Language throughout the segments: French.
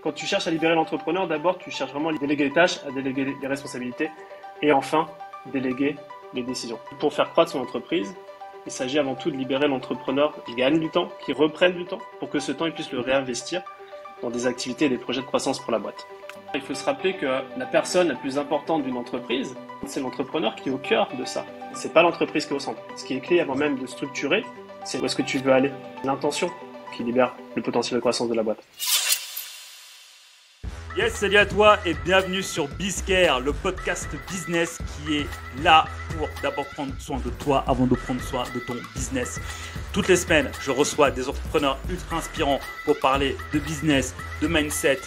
Quand tu cherches à libérer l'entrepreneur, d'abord, tu cherches vraiment à déléguer les tâches, à déléguer les responsabilités et enfin, déléguer les décisions. Pour faire croître son entreprise, il s'agit avant tout de libérer l'entrepreneur qui gagne du temps, qui reprenne du temps pour que ce temps, il puisse le réinvestir dans des activités et des projets de croissance pour la boîte. Il faut se rappeler que la personne la plus importante d'une entreprise, c'est l'entrepreneur qui est au cœur de ça. C'est pas l'entreprise qui est au centre. Ce qui est clé avant même de structurer, c'est où est-ce que tu veux aller. L'intention qui libère le potentiel de croissance de la boîte. Yes, salut à toi et bienvenue sur Bizcare, le podcast business qui est là pour d'abord prendre soin de toi avant de prendre soin de ton business. Toutes les semaines, je reçois des entrepreneurs ultra inspirants pour parler de business, de mindset,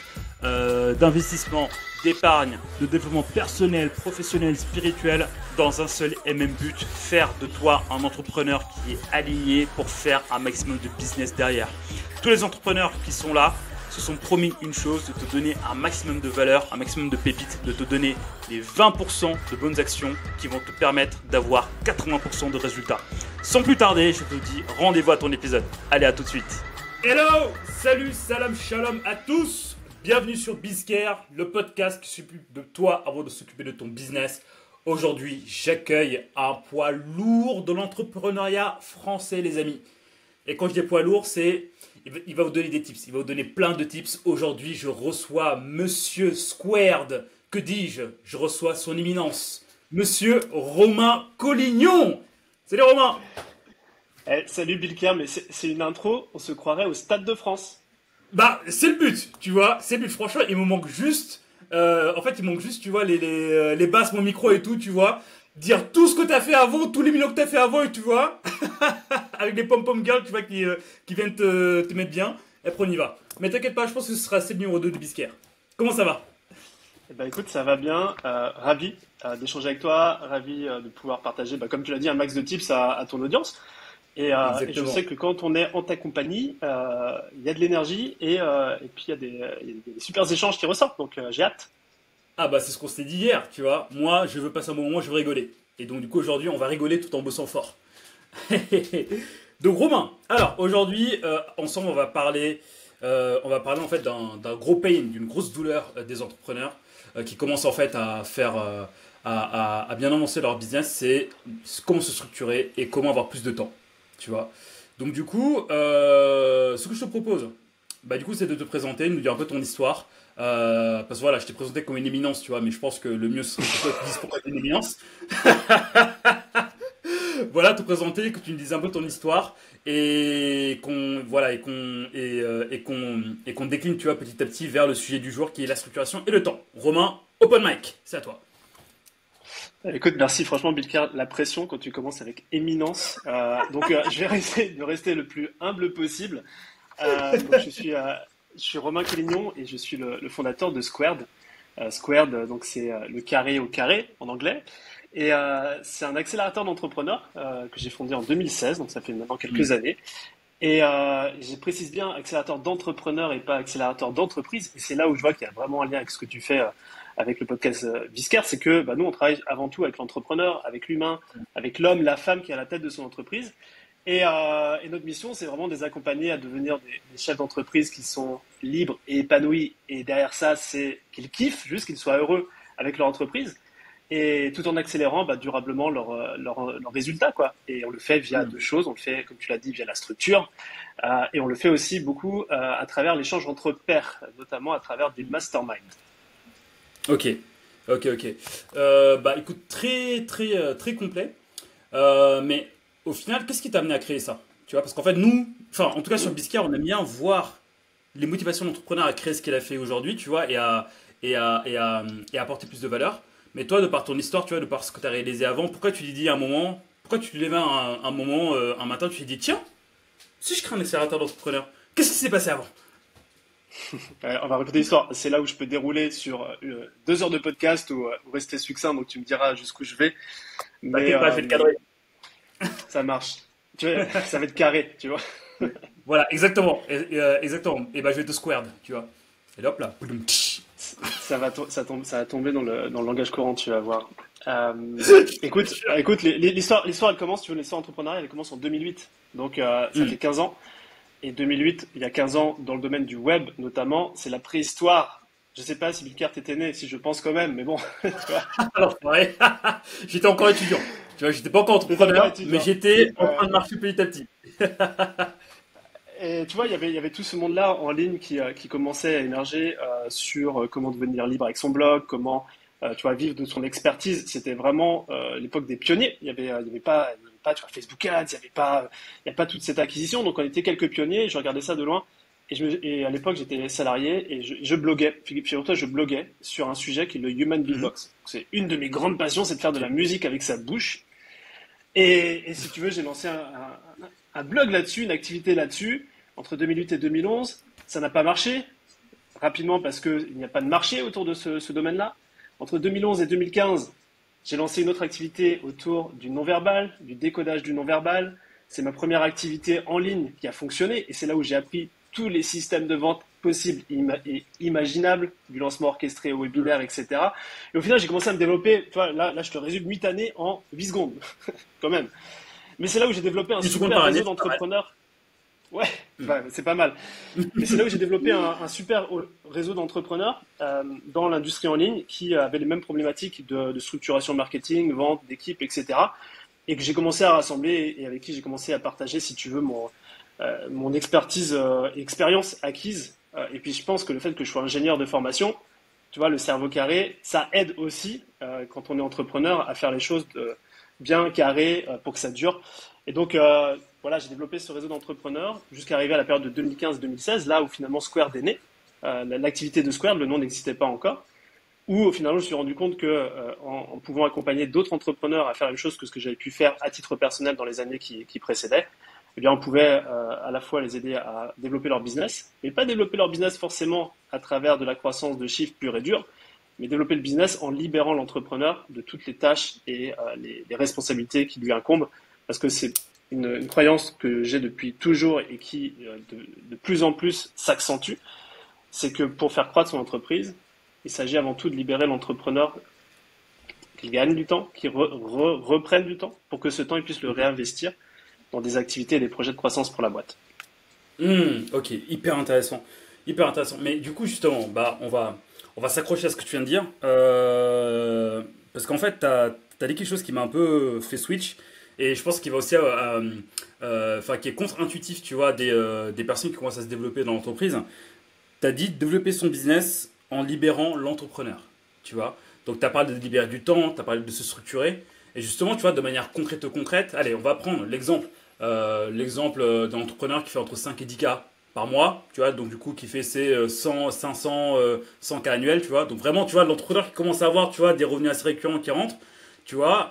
d'investissement, d'épargne, de développement personnel, professionnel, spirituel, dans un seul et même but, faire de toi un entrepreneur qui est aligné pour faire un maximum de business derrière. Tous les entrepreneurs qui sont là se sont promis une chose, de te donner un maximum de valeur, un maximum de pépites, de te donner les 20% de bonnes actions qui vont te permettre d'avoir 80% de résultats. Sans plus tarder, je te dis rendez-vous à ton épisode. Allez, à tout de suite. Hello, salut, salam, shalom à tous. Bienvenue sur Bizcare, le podcast qui s'occupe de toi avant de s'occuper de ton business. Aujourd'hui, j'accueille un poids lourd de l'entrepreneuriat français, les amis. Et quand je dis poids lourd, c'est... Il va vous donner des tips, il va vous donner plein de tips. Aujourd'hui, je reçois Monsieur Squared. Que dis-je? Je reçois son éminence, Monsieur Romain Collignon. Salut Romain. Salut Bilker, mais c'est une intro, on se croirait au Stade de France. Bah, c'est le but, tu vois, c'est le but. Franchement, il me manque juste, tu vois, les basses, mon micro et tout, tu vois. Dire tout ce que t'as fait avant, tous les millions que t'as fait avant, et tu vois, avec des pom-pom girls, tu vois, qui viennent te mettre bien. Et après, on y va. Mais t'inquiète pas, je pense que ce sera le numéro 2 de Bizcare. Comment ça va? Eh ben, écoute, ça va bien. Ravi d'échanger avec toi, ravi de pouvoir partager, comme tu l'as dit, un max de tips à ton audience. Et je sais que quand on est en ta compagnie, il y a de l'énergie et puis il y a des super échanges qui ressortent. Donc j'ai hâte. Ah bah c'est ce qu'on s'est dit hier, tu vois. Moi, je veux passer un bon moment, je veux rigoler. Et donc du coup, aujourd'hui, on va rigoler tout en bossant fort. Donc Romain, alors aujourd'hui, ensemble, on va parler en fait d'un gros pain, d'une grosse douleur des entrepreneurs qui commencent en fait à faire, à bien avancer leur business. C'est comment se structurer et comment avoir plus de temps, tu vois. Donc du coup, ce que je te propose, bah du coup, c'est de te présenter, de nous dire un peu ton histoire. Parce que voilà, je t'ai présenté comme une éminence, tu vois, mais je pense que le mieux serait que toi tu dises pourquoi tu es une éminence. Voilà, te présenter, que tu me dises un peu ton histoire et qu'on décline, tu vois, petit à petit vers le sujet du jour qui est la structuration et le temps. Romain, open mic, c'est à toi. Écoute, merci franchement, Bilker, la pression quand tu commences avec éminence. Donc je vais essayer de rester le plus humble possible. Donc, je suis Romain Collignon et je suis le fondateur de Squared. Squared, donc c'est le carré au carré en anglais. Et c'est un accélérateur d'entrepreneurs que j'ai fondé en 2016, donc ça fait maintenant quelques années. Et je précise bien accélérateur d'entrepreneurs et pas accélérateur d'entreprise. Et c'est là où je vois qu'il y a vraiment un lien avec ce que tu fais avec le podcast Bizcare, c'est que nous, on travaille avant tout avec l'entrepreneur, avec l'humain, avec l'homme, la femme qui est à la tête de son entreprise. Et notre mission, c'est vraiment de les accompagner à devenir des chefs d'entreprise qui sont libres et épanouis. Et derrière ça, c'est qu'ils kiffent, juste qu'ils soient heureux avec leur entreprise. Et tout en accélérant durablement leurs résultats, quoi. Et on le fait via deux choses. On le fait, comme tu l'as dit, via la structure. Et on le fait aussi beaucoup à travers l'échange entre pairs, notamment à travers des masterminds. Ok. Écoute, très complet. Mais au final, qu'est-ce qui t'a amené à créer ça? Tu vois, parce qu'en fait, nous, en tout cas sur Bizcare, on aime bien voir les motivations de l'entrepreneur à créer ce qu'il a fait aujourd'hui, tu vois, et à apporter plus de valeur. Mais toi, de par ton histoire, tu vois, de par ce que tu as réalisé avant, pourquoi tu t'es dit un moment, pourquoi tu te levais un matin, tu t'es dit, tiens, si je crée un accélérateur d'entrepreneur, qu'est-ce qui s'est passé avant? On va répéter l'histoire. C'est là où je peux dérouler sur 2 heures de podcast ou rester succinct, donc tu me diras jusqu'où je vais. Mais pas, je vais te cadrer. Ça marche. Tu vois, ça va être carré, tu vois. Voilà, exactement. Exactement. Et je vais te squared, tu vois. Et hop là. Ça va tomber dans le langage courant, tu vas voir. Écoute, l'histoire, elle commence, tu veux, l'histoire entrepreneuriale, elle commence en 2008. Donc, ça fait 15 ans. Et 2008, il y a 15 ans, dans le domaine du web notamment, c'est la préhistoire. Je sais pas si Bill Carr était né, si je pense quand même, mais bon, tu vois, Alors, ouais, j'étais encore étudiant. Tu vois, j'étais pas encore t'étais encore entrepreneur, mais étudiant. j'étais en Ouais. train de marcher petit à petit. Et tu vois, il y avait tout ce monde-là en ligne qui commençait à émerger sur comment devenir libre avec son blog, comment tu vois, vivre de son expertise. C'était vraiment l'époque des pionniers. Il y avait pas tu vois, Facebook Ads, il y a pas toute cette acquisition. Donc on était quelques pionniers. Je regardais ça de loin. Et à l'époque, j'étais salarié et je bloguais. Figure-toi, je bloguais sur un sujet qui est le Human Mhm. Beatbox. C'est une de mes grandes passions, c'est de faire de Ok. la musique avec sa bouche. Et si tu veux, j'ai lancé un blog là-dessus, une activité là-dessus, entre 2008 et 2011. Ça n'a pas marché, rapidement parce qu'il n'y a pas de marché autour de ce domaine-là. Entre 2011 et 2015, j'ai lancé une autre activité autour du non-verbal, du décodage du non-verbal. C'est ma première activité en ligne qui a fonctionné et c'est là où j'ai appris tous les systèmes de vente possibles et imaginables, du lancement orchestré au webinaire, etc. Et au final, j'ai commencé à me développer, tu vois, là je te résume 8 années en 8 secondes, quand même. Mais c'est là où j'ai développé un Une seconde super par année, réseau c'est pas mal. d'entrepreneurs. Ouais, Mhm. bah, c'est pas mal. Mais c'est là où j'ai développé un super réseau d'entrepreneurs dans l'industrie en ligne qui avaient les mêmes problématiques de structuration marketing, vente, d'équipe, etc. Et que j'ai commencé à rassembler et avec qui j'ai commencé à partager, si tu veux, mon expertise et expérience acquise. Et puis je pense que le fait que je sois ingénieur de formation, tu vois, le cerveau carré, ça aide aussi quand on est entrepreneur à faire les choses bien carrées pour que ça dure. Et donc voilà, j'ai développé ce réseau d'entrepreneurs jusqu'à arriver à la période de 2015-2016, là où finalement Squared est né. L'activité de Squared, le nom n'existait pas encore. Où finalement je me suis rendu compte que en pouvant accompagner d'autres entrepreneurs à faire la même chose que ce que j'avais pu faire à titre personnel dans les années qui précédaient, eh bien on pouvait à la fois les aider à développer leur business, mais pas développer leur business forcément à travers de la croissance de chiffres purs et durs, mais développer le business en libérant l'entrepreneur de toutes les tâches et les responsabilités qui lui incombent, parce que c'est une croyance que j'ai depuis toujours et qui de plus en plus s'accentue, c'est que pour faire croître son entreprise, il s'agit avant tout de libérer l'entrepreneur, qu'il gagne du temps, qu'il reprenne du temps, pour que ce temps il puisse le Mhm. réinvestir dans des activités et des projets de croissance pour la boîte. Ok, hyper intéressant. Hyper intéressant. Mais du coup, justement, bah, on va s'accrocher à ce que tu viens de dire. Parce qu'en fait, tu as dit quelque chose qui m'a un peu fait switch. Et je pense qu'il va aussi, enfin, qui est contre-intuitif, tu vois, des personnes qui commencent à se développer dans l'entreprise. Tu as dit développer son business en libérant l'entrepreneur, tu vois. Donc, tu as parlé de libérer du temps, tu as parlé de se structurer. Et justement, tu vois, de manière concrète, allez, on va prendre l'exemple d'un entrepreneur qui fait entre 5 et 10K par mois, tu vois, donc du coup qui fait ses 100, 500, 100K annuels, tu vois. Donc vraiment, tu vois, l'entrepreneur qui commence à avoir, tu vois, des revenus assez récurrents qui rentrent, tu vois,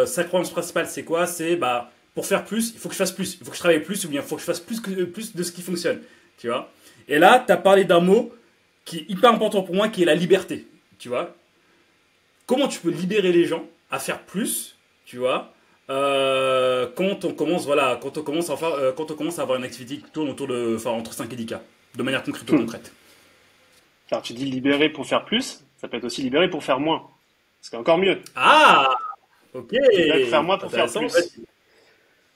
sa croyance principale, c'est quoi? C'est, bah, pour faire plus, il faut que je fasse plus, il faut que je travaille plus, ou bien il faut que je fasse plus de ce qui fonctionne, tu vois. Et là, tu as parlé d'un mot qui est hyper important pour moi, qui est la liberté, tu vois. Comment tu peux libérer les gens à faire plus, tu vois, quand on commence, voilà, quand on commence à avoir une activité qui tourne autour de, enfin, entre 5 et 10K, de manière concrète. Alors tu dis libérer pour faire plus, ça peut être aussi libérer pour faire moins. C'est encore mieux. Ah, ok, Libérer pour faire moins pour faire intéressant, plus.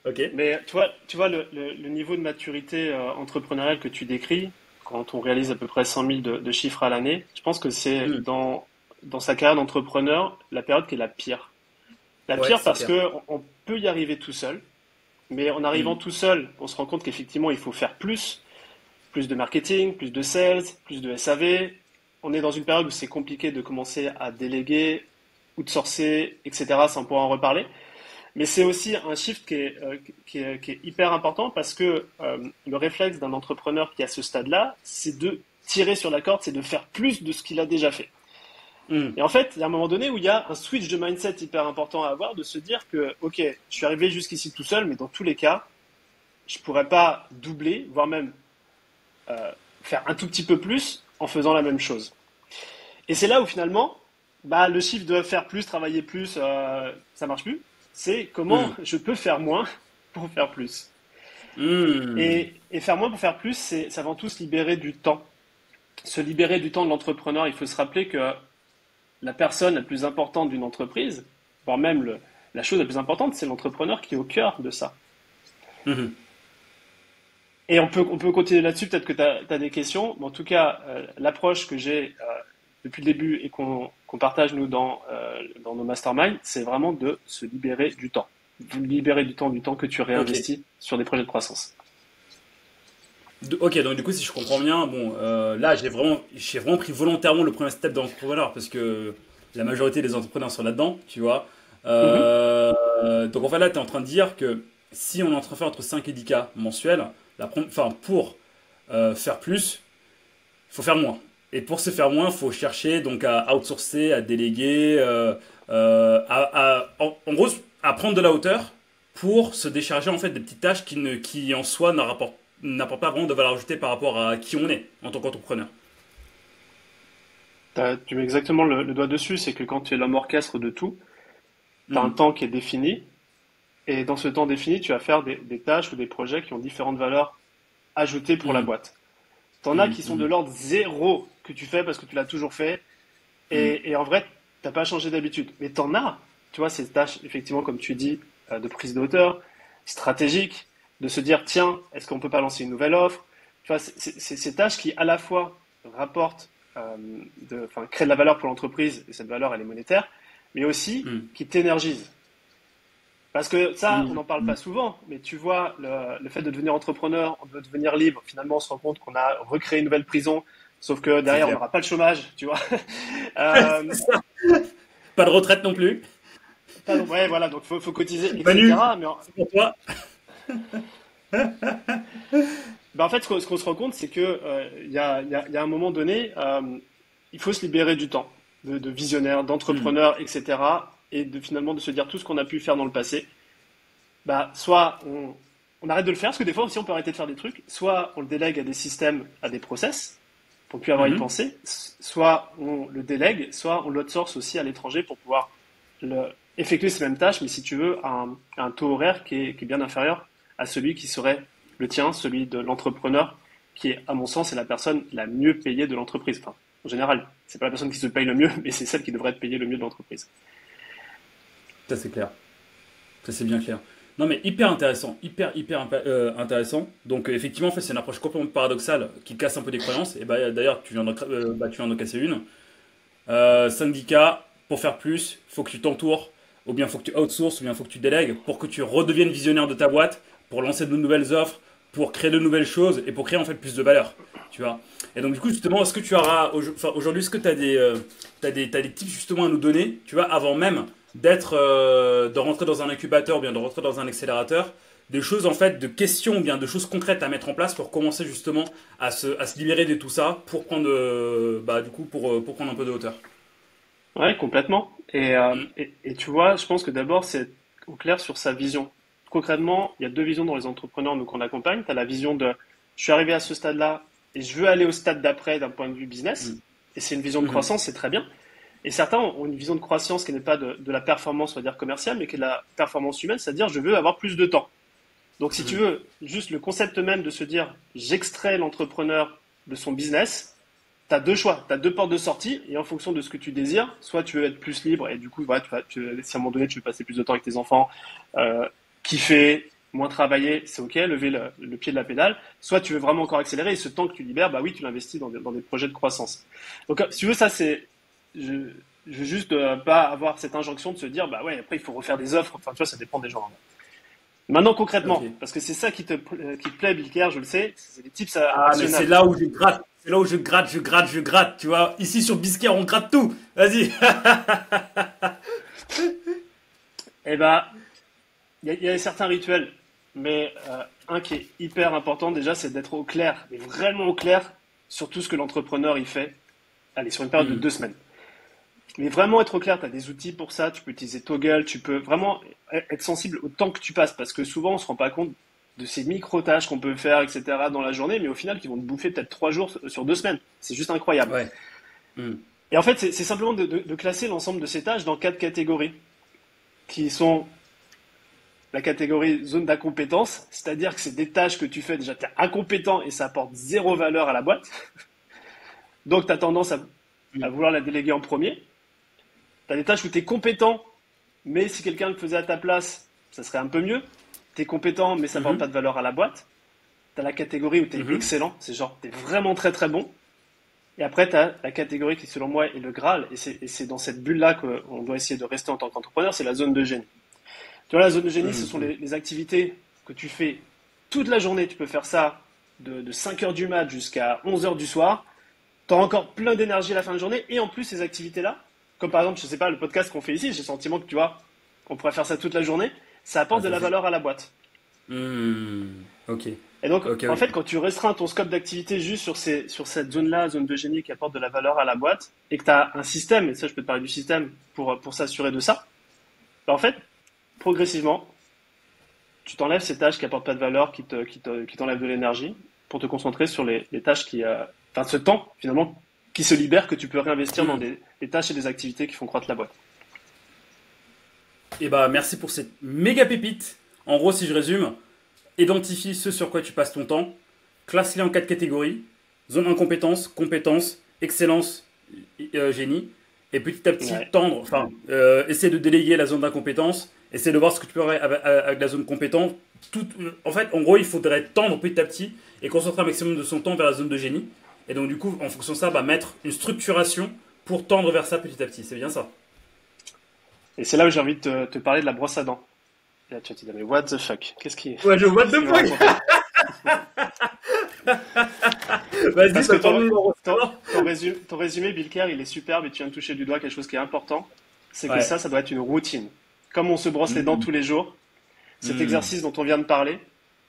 vas-y. Ok. Mais tu vois le niveau de maturité entrepreneuriale que tu décris, quand on réalise à peu près 100 000 de chiffres à l'année, je pense que c'est Hmm. dans sa carrière d'entrepreneur la période qui est la pire. La Ouais, pire c'est parce clair. que on peut y arriver tout seul, mais en arrivant Hmm. tout seul, on se rend compte qu'effectivement il faut faire plus de marketing, plus de sales, plus de SAV. On est dans une période où c'est compliqué de commencer à déléguer ou de sourcer, etc. Ça, on pourra en reparler. Mais c'est aussi un shift qui est hyper important parce que le réflexe d'un entrepreneur qui est à ce stade-là, c'est de tirer sur la corde, c'est de faire plus de ce qu'il a déjà fait. Hmm. Et en fait, il y a un moment donné où il y a un switch de mindset hyper important à avoir, de se dire que, ok, je suis arrivé jusqu'ici tout seul, mais dans tous les cas, je pourrais pas doubler, voire même euh, faire un tout petit peu plus en faisant la même chose. Et c'est là où finalement, bah, le chiffre de faire plus, travailler plus, ça marche plus. C'est comment Hmm. je peux faire moins pour faire plus. Hmm. Et faire moins pour faire plus, c'est avant tout se libérer du temps. Se libérer du temps de l'entrepreneur. Il faut se rappeler que la personne la plus importante d'une entreprise, voire même la chose la plus importante, c'est l'entrepreneur qui est au cœur de ça. Mhm. Et on peut continuer là-dessus, peut-être que tu as des questions. Mais en tout cas, l'approche que j'ai depuis le début et qu'on partage nous dans nos masterminds, c'est vraiment de se libérer du temps. Libérer du temps que tu Ok. réinvestis sur des projets de croissance. Ok, donc du coup, si je comprends bien, bon, là, j'ai vraiment pris volontairement le premier step d'entrepreneur parce que la majorité des entrepreneurs sont là-dedans, tu vois. Mhm. Donc en fait, là, tu es en train de dire que si on est en train de faire entre 5 et 10K mensuels, enfin, pour faire plus, il faut faire moins. Et pour se faire moins, il faut chercher donc à outsourcer, à déléguer, en gros, à prendre de la hauteur pour se décharger en fait des petites tâches qui en soi n'apportent pas vraiment de valeur ajoutée par rapport à qui on est en tant qu'entrepreneur. Tu mets exactement le doigt dessus, c'est que quand tu es l'homme orchestre de tout, tu as un Hmm. temps qui est défini, et dans ce temps défini, tu vas faire des tâches ou des projets qui ont différentes valeurs ajoutées pour la Hmm. boîte. T'en as Hmm. qui sont de Hmm. l'ordre zéro que tu fais parce que tu l'as toujours fait, Hmm. et en vrai, t'as pas changé d'habitude. Mais t'en as, tu vois, ces tâches, effectivement, comme tu dis, de prise de hauteur, stratégique, de se dire, tiens, est-ce qu'on peut pas lancer une nouvelle offre? Tu vois, c'est ces tâches qui, à la fois, rapportent, enfin, créent de la valeur pour l'entreprise, et cette valeur, elle est monétaire, mais aussi Hmm. qui t'énergisent. Parce que ça, on Hmm. n'en parle Hmm. pas souvent, mais tu vois, le fait de devenir entrepreneur, de devenir libre, finalement, on se rend compte qu'on a recréé une nouvelle prison, sauf que C'est derrière, on clair. n'aura pas le chômage, tu vois. Euh, C'est ça. Pas de retraite non plus. ouais, voilà, donc faut cotiser, Manu, etc. Mais c'est pour toi. ben, en fait, ce qu'on se rend compte, c'est que il y a un moment donné, il faut se libérer du temps de visionnaire, Hmm. d'entrepreneur, etc. Et finalement de se dire tout ce qu'on a pu faire dans le passé. Bah, soit on arrête de le faire, parce que des fois aussi on peut arrêter de faire des trucs, soit on le délègue à des systèmes, à des process, pour plus avoir à y Mhm. penser, soit on le délègue, soit on l'outsource aussi à l'étranger pour pouvoir effectuer ces mêmes tâches, mais si tu veux, à un taux horaire qui est bien inférieur à celui qui serait le tien, celui de l'entrepreneur, qui est, à mon sens, est la personne la mieux payée de l'entreprise. Enfin, en général, c'est pas la personne qui se paye le mieux, mais c'est celle qui devrait être payée le mieux de l'entreprise. Ça c'est clair. Ça c'est bien clair. Non mais hyper intéressant, intéressant. Donc effectivement en fait c'est une approche complètement paradoxale qui casse un peu des croyances. Et bah d'ailleurs tu viens d'en casser une. Syndicat, pour faire plus, faut que tu t'entoures, ou bien faut que tu outsources, ou bien faut que tu délègues pour que tu redeviennes visionnaire de ta boîte, pour lancer de nouvelles offres, pour créer de nouvelles choses et pour créer en fait plus de valeur. Tu vois. Et donc du coup justement, est-ce que tu auras, enfin, aujourd'hui, est-ce que tu as t'as des tips justement à nous donner, tu vois, avant même de rentrer dans un incubateur ou bien de rentrer dans un accélérateur, des choses en fait, de questions ou bien de choses concrètes à mettre en place pour commencer justement à se libérer de tout ça pour prendre, du coup, pour prendre un peu de hauteur. Ouais, complètement. Et, Mm. tu vois, je pense que d'abord, c'est être au clair sur sa vision. Concrètement, il y a deux visions dans les entrepreneurs nous qu'on accompagne. Tu as la vision de je suis arrivé à ce stade-là et je veux aller au stade d'après d'un point de vue business. Mm. Et c'est une vision de Mhm. croissance, c'est très bien. Et certains ont une vision de croissance qui n'est pas de la performance, on va dire commerciale, mais qui est de la performance humaine, c'est-à-dire je veux avoir plus de temps. Donc si tu Mhm. veux, juste le concept même de se dire j'extrais l'entrepreneur de son business, tu as deux choix, tu as deux portes de sortie, et en fonction de ce que tu désires, soit tu veux être plus libre, et du coup, voilà, si à un moment donné tu veux passer plus de temps avec tes enfants, euh, kiffer, moins travailler, c'est ok, lever le pied de la pédale, soit tu veux vraiment encore accélérer, et ce temps que tu libères, bah oui, tu l'investis dans des projets de croissance. Donc si tu veux, ça c'est... Je, je veux juste pas avoir cette injonction de se dire, bah ouais, après il faut refaire des offres, enfin tu vois, ça dépend des gens. Maintenant Ok. concrètement, parce que c'est ça qui te plaît, Bilker, je le sais, c'est des tips Ah, mais c'est actionnables. là où je gratte. C'est là où je gratte, tu vois. Ici sur Biscayne, on gratte tout. Vas-y. Eh ben, il y a certains rituels, mais un qui est hyper important déjà, c'est d'être au clair, mais vraiment au clair sur tout ce que l'entrepreneur il fait. Allez, sur une période de Hmm. 2 semaines. Mais vraiment être au clair, tu as des outils pour ça, tu peux utiliser Toggle, tu peux vraiment être sensible au temps que tu passes, parce que souvent on se rend pas compte de ces micro-tâches qu'on peut faire, etc. dans la journée, mais au final qui vont te bouffer peut-être 3 jours sur 2 semaines. C'est juste incroyable. Ouais. Hmm. Et en fait, c'est simplement de classer l'ensemble de ces tâches dans 4 catégories, qui sont la catégorie zone d'incompétence, c'est-à-dire que c'est des tâches que tu fais déjà, tu es incompétent et ça apporte zéro valeur à la boîte. Donc tu as tendance à Hmm. vouloir la déléguer en premier. Tu as des tâches où tu es compétent, mais si quelqu'un le faisait à ta place, ça serait un peu mieux. Tu es compétent, mais ça apporte pas Mhm. de valeur à la boîte. la catégorie où tu es excellent, c'est genre tu es vraiment très très bon. Et après, tu as la catégorie qui, selon moi, est le Graal. Et c'est dans cette bulle-là qu'on doit essayer de rester en tant qu'entrepreneur, c'est la zone de génie. Tu vois, la zone de génie, ce sont les activités que tu fais toute la journée. Tu peux faire ça de 5 heures du mat jusqu'à 11 heures du soir. Tu as encore plein d'énergie à la fin de journée. Et en plus, ces activités-là, comme par exemple, je sais pas, le podcast qu'on fait ici, j'ai le sentiment que tu vois, on pourrait faire ça toute la journée. Ça apporte de la valeur à la boîte. Ok. Et donc, en fait, quand tu restreins ton scope d'activité juste sur cette zone-là, zone de génie qui apporte de la valeur à la boîte, et que tu as un système, et ça, je peux te parler du système pour s'assurer de ça, bah, en fait, progressivement, tu t'enlèves ces tâches qui apportent pas de valeur, qui t'enlèvent de l'énergie, pour te concentrer sur les tâches enfin, ce temps, finalement, qui se libère, que tu peux réinvestir dans des tâches et des activités qui font croître la boîte. Et bah, merci pour cette méga pépite. En gros, si je résume, identifie ce sur quoi tu passes ton temps, classe-les en 4 catégories, zone incompétence, compétence, excellence, génie, et petit à petit tendre, essaie de déléguer la zone d'incompétence, essaie de voir ce que tu peux faire avec la zone compétence. En fait, en gros, il faudrait tendre petit à petit et concentrer un maximum de son temps vers la zone de génie. Et donc, du coup, en fonction de ça, mettre une structuration pour tendre vers ça petit à petit. C'est bien ça. Et c'est là où j'ai envie de te parler de la brosse à dents. Et là, tu vas te dire, mais what the fuck? Qu'est-ce qui est? Ouais, what the fuck? Vas-y, parce que ton résumé, Bill Kerr, il est superbe et tu viens de toucher du doigt quelque chose qui est important. C'est que ça doit être une routine. Comme on se brosse les dents tous les jours, cet exercice dont on vient de parler,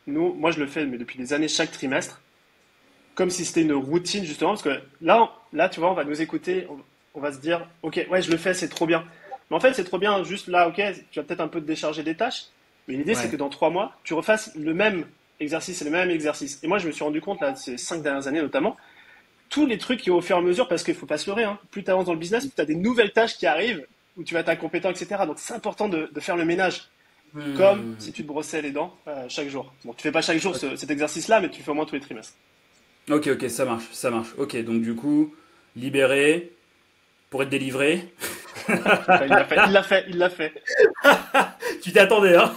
moi je le fais mais depuis des années chaque trimestre, comme si c'était une routine justement, parce que là tu vois, on va nous écouter, on va se dire, ok, ouais, je le fais, c'est trop bien. Mais en fait, c'est trop bien, juste là, ok, tu vas peut-être un peu te décharger des tâches, mais l'idée c'est que dans 3 mois, tu refasses le même exercice et le même exercice. Et moi, je me suis rendu compte, là, ces 5 dernières années notamment, tous les trucs qui au fur et à mesure, parce qu'il faut pas se leurrer, hein, plus tu avances dans le business, plus tu as des nouvelles tâches qui arrivent, où tu vas être incompétent, etc. Donc c'est important de faire le ménage, comme si tu te brossais les dents chaque jour. Bon, tu fais pas chaque jour cet exercice-là, mais tu fais au moins tous les trimestres. Ok, ça marche. Ok, donc du coup, libéré pour être délivré. Il l'a fait. Tu t'y attendais, hein.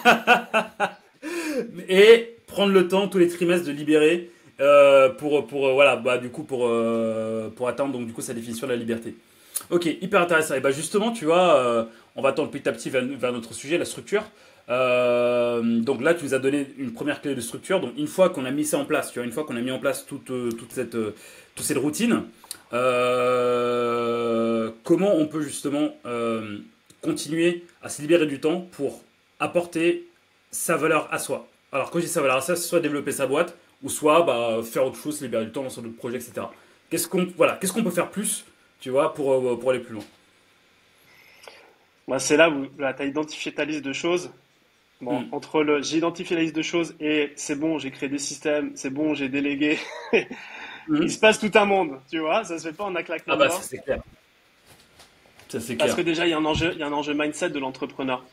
Et prendre le temps tous les trimestres de libérer pour atteindre donc du coup sa définition de la liberté. Ok, hyper intéressant. Et bah justement, tu vois, on va tendre petit à petit vers notre sujet, la structure. Donc là, tu nous as donné une première clé de structure. Donc une fois qu'on a mis ça en place, tu vois, une fois qu'on a mis en place toute cette routine, comment on peut justement continuer à se libérer du temps pour apporter sa valeur à soi. Alors quand je dis sa valeur à soi, c'est soit développer sa boîte ou soit faire autre chose, se libérer du temps dans d'autres projets, etc. Qu'est-ce qu'on peut faire plus, tu vois, pour aller plus loin? Moi, c'est là où tu as identifié ta liste de choses. Bon, entre j'ai identifié la liste de choses et c'est bon, j'ai créé des systèmes, c'est bon, j'ai délégué. Il se passe tout un monde, tu vois, ça se fait pas en un claquement de doigts. Ça c'est clair. Parce que déjà, il y a un enjeu mindset de l'entrepreneur.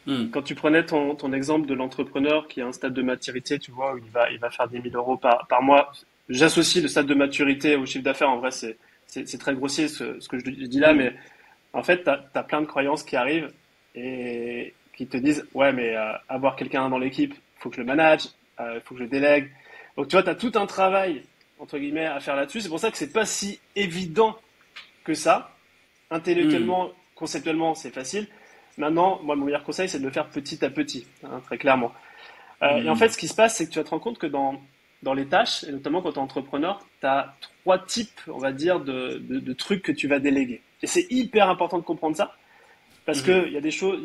Quand tu prenais ton exemple de l'entrepreneur qui a un stade de maturité, tu vois, où il va faire 10 000 euros par mois. J'associe le stade de maturité au chiffre d'affaires. En vrai, c'est très grossier ce que je dis là, mais en fait, t'as plein de croyances qui arrivent et qui te disent, ouais, mais avoir quelqu'un dans l'équipe, faut que je le manage, faut que je le délègue. Donc, tu vois, t'as tout un travail, entre guillemets, à faire là-dessus. C'est pour ça que c'est pas si évident que ça. Intellectuellement, conceptuellement, c'est facile. Maintenant, moi, mon meilleur conseil, c'est de le faire petit à petit, hein, très clairement. Et en fait, ce qui se passe, c'est que tu vas te rendre compte que dans les tâches, et notamment quand tu es entrepreneur, tu as 3 types, on va dire, de trucs que tu vas déléguer. Et c'est hyper important de comprendre ça, parce que il y a des choses,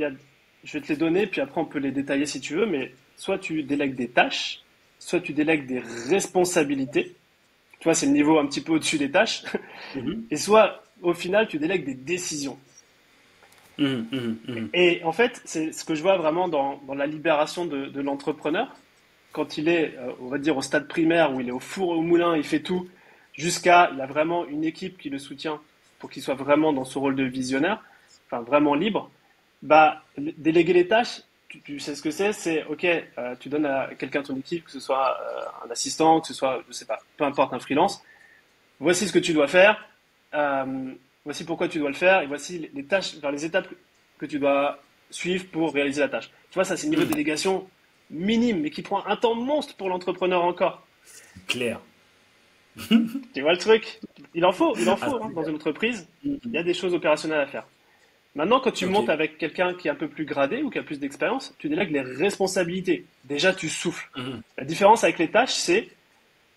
je vais te les donner, puis après on peut les détailler si tu veux, mais soit tu délègues des tâches, soit tu délègues des responsabilités. Tu vois, c'est le niveau un petit peu au-dessus des tâches. Et soit, au final, tu délègues des décisions. Et en fait, c'est ce que je vois vraiment dans la libération de l'entrepreneur, quand il est, on va dire, au stade primaire, où il est au four et au moulin, il fait tout, jusqu'à, il a vraiment une équipe qui le soutient pour qu'il soit vraiment dans ce rôle de visionnaire, enfin vraiment libre. Déléguer les tâches, tu sais ce que c'est, ok, tu donnes à quelqu'un de ton équipe, que ce soit un assistant, que ce soit, je sais pas, peu importe, un freelance. Voici ce que tu dois faire. Voici pourquoi tu dois le faire et voici les tâches, les étapes que tu dois suivre pour réaliser la tâche. Tu vois, ça c'est le niveau de délégation minime, mais qui prend un temps monstre pour l'entrepreneur encore. Clair. Tu vois le truc? Il en faut Ah, dans une entreprise. Il y a des choses opérationnelles à faire. Maintenant, quand tu ok. montes avec quelqu'un qui est un peu plus gradé ou qui a plus d'expérience, tu délègues les responsabilités. Déjà, tu souffles. Mhm. La différence avec les tâches, c'est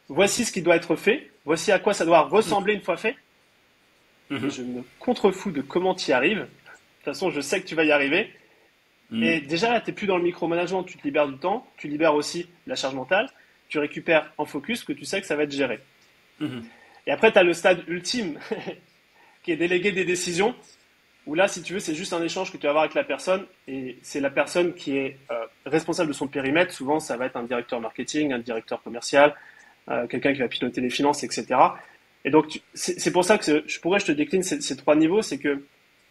voici ce qui doit être fait, voici à quoi ça doit ressembler une fois fait. Et Mhm. je me contrefous de comment tu y arrives. De toute façon, je sais que tu vas y arriver. Mhm. Et déjà, là, tu n'es plus dans le micromanagement, tu te libères du temps, tu libères aussi la charge mentale, tu récupères en focus que tu sais que ça va être géré. Mhm. Et après, tu as le stade ultime, qui est déléguer des décisions, où là, si tu veux, c'est juste un échange que tu vas avoir avec la personne, et c'est la personne qui est responsable de son périmètre. Souvent, ça va être un directeur marketing, un directeur commercial, quelqu'un qui va piloter les finances, etc. Et donc, c'est pour ça que je te décline ces trois niveaux, c'est que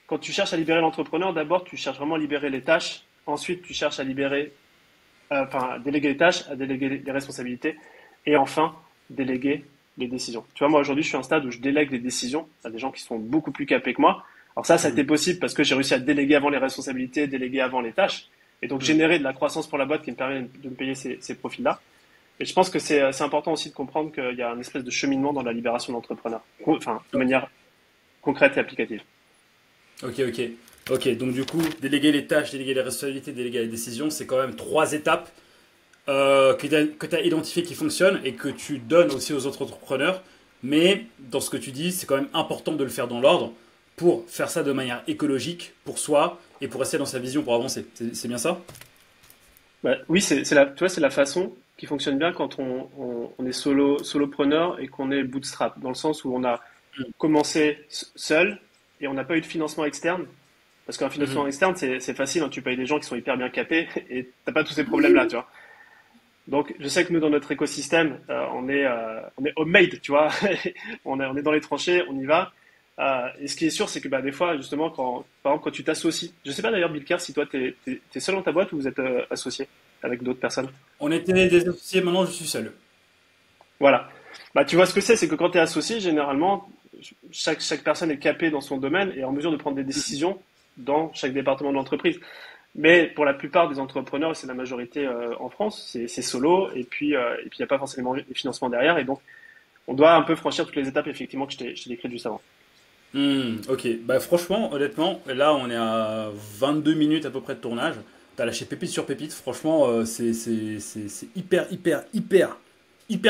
quand tu cherches à libérer l'entrepreneur, d'abord, tu cherches vraiment à libérer les tâches. Ensuite, tu cherches à libérer, à déléguer les tâches, à déléguer les responsabilités. Et enfin, déléguer les décisions. Tu vois, moi, aujourd'hui, je suis à un stade où je délègue les décisions à des gens qui sont beaucoup plus capés que moi. Alors ça a été Mhm. possible parce que j'ai réussi à déléguer avant les responsabilités, déléguer avant les tâches. Et donc, Mhm. générer de la croissance pour la boîte qui me permet de me payer ces profils-là. Et je pense que c'est important aussi de comprendre qu'il y a une espèce de cheminement dans la libération de l'entrepreneur. Enfin, de manière concrète et applicative. Ok, ok. Ok, donc du coup, déléguer les tâches, déléguer les responsabilités, déléguer les décisions, c'est quand même trois étapes que tu as identifiées qui fonctionnent et que tu donnes aussi aux autres entrepreneurs. Mais dans ce que tu dis, c'est quand même important de le faire dans l'ordre pour faire ça de manière écologique pour soi et pour rester dans sa vision pour avancer. C'est bien ça? Bah, oui, tu vois, c'est la façon qui fonctionne bien quand on est solopreneur et qu'on est bootstrap, dans le sens où on a commencé seul et on n'a pas eu de financement externe. Parce qu'un financement Mhm. externe, c'est facile, hein, tu payes des gens qui sont hyper bien capés et t'as pas tous ces problèmes-là, tu vois. Donc, je sais que nous, dans notre écosystème, on est homemade, tu vois. On est dans les tranchées, on y va. Et ce qui est sûr, c'est que bah, des fois, justement, par exemple, quand tu t'associes, je sais pas d'ailleurs, Bilker, si toi, t'es seul dans ta boîte ou vous êtes associé avec d'autres personnes. On était des associés, maintenant je suis seul. Voilà. Bah, tu vois ce que c'est que quand tu es associé, généralement, chaque personne est capée dans son domaine et en mesure de prendre des décisions dans chaque département de l'entreprise. Mais pour la plupart des entrepreneurs, c'est la majorité en France, c'est solo et puis il n'y a pas forcément les financements derrière et donc on doit un peu franchir toutes les étapes effectivement que je t'ai décrites juste avant. Ok, bah franchement, honnêtement, là on est à 22 minutes à peu près de tournage. T'as lâché pépite sur pépite, franchement, c'est hyper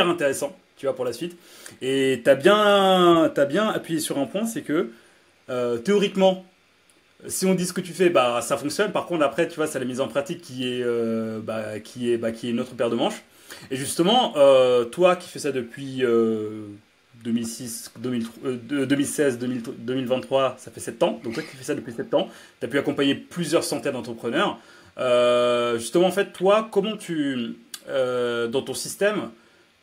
intéressant, tu vois, pour la suite. Et t'as bien appuyé sur un point, c'est que théoriquement, si on dit ce que tu fais, bah ça fonctionne. Par contre, après, tu vois, c'est la mise en pratique qui est une autre paire de manches. Et justement, toi qui fais ça depuis 2006, 2016, 2023, ça fait 7 ans. Donc toi qui fais ça depuis 7 ans, tu as pu accompagner plusieurs centaines d'entrepreneurs. Justement, en fait, toi, dans ton système,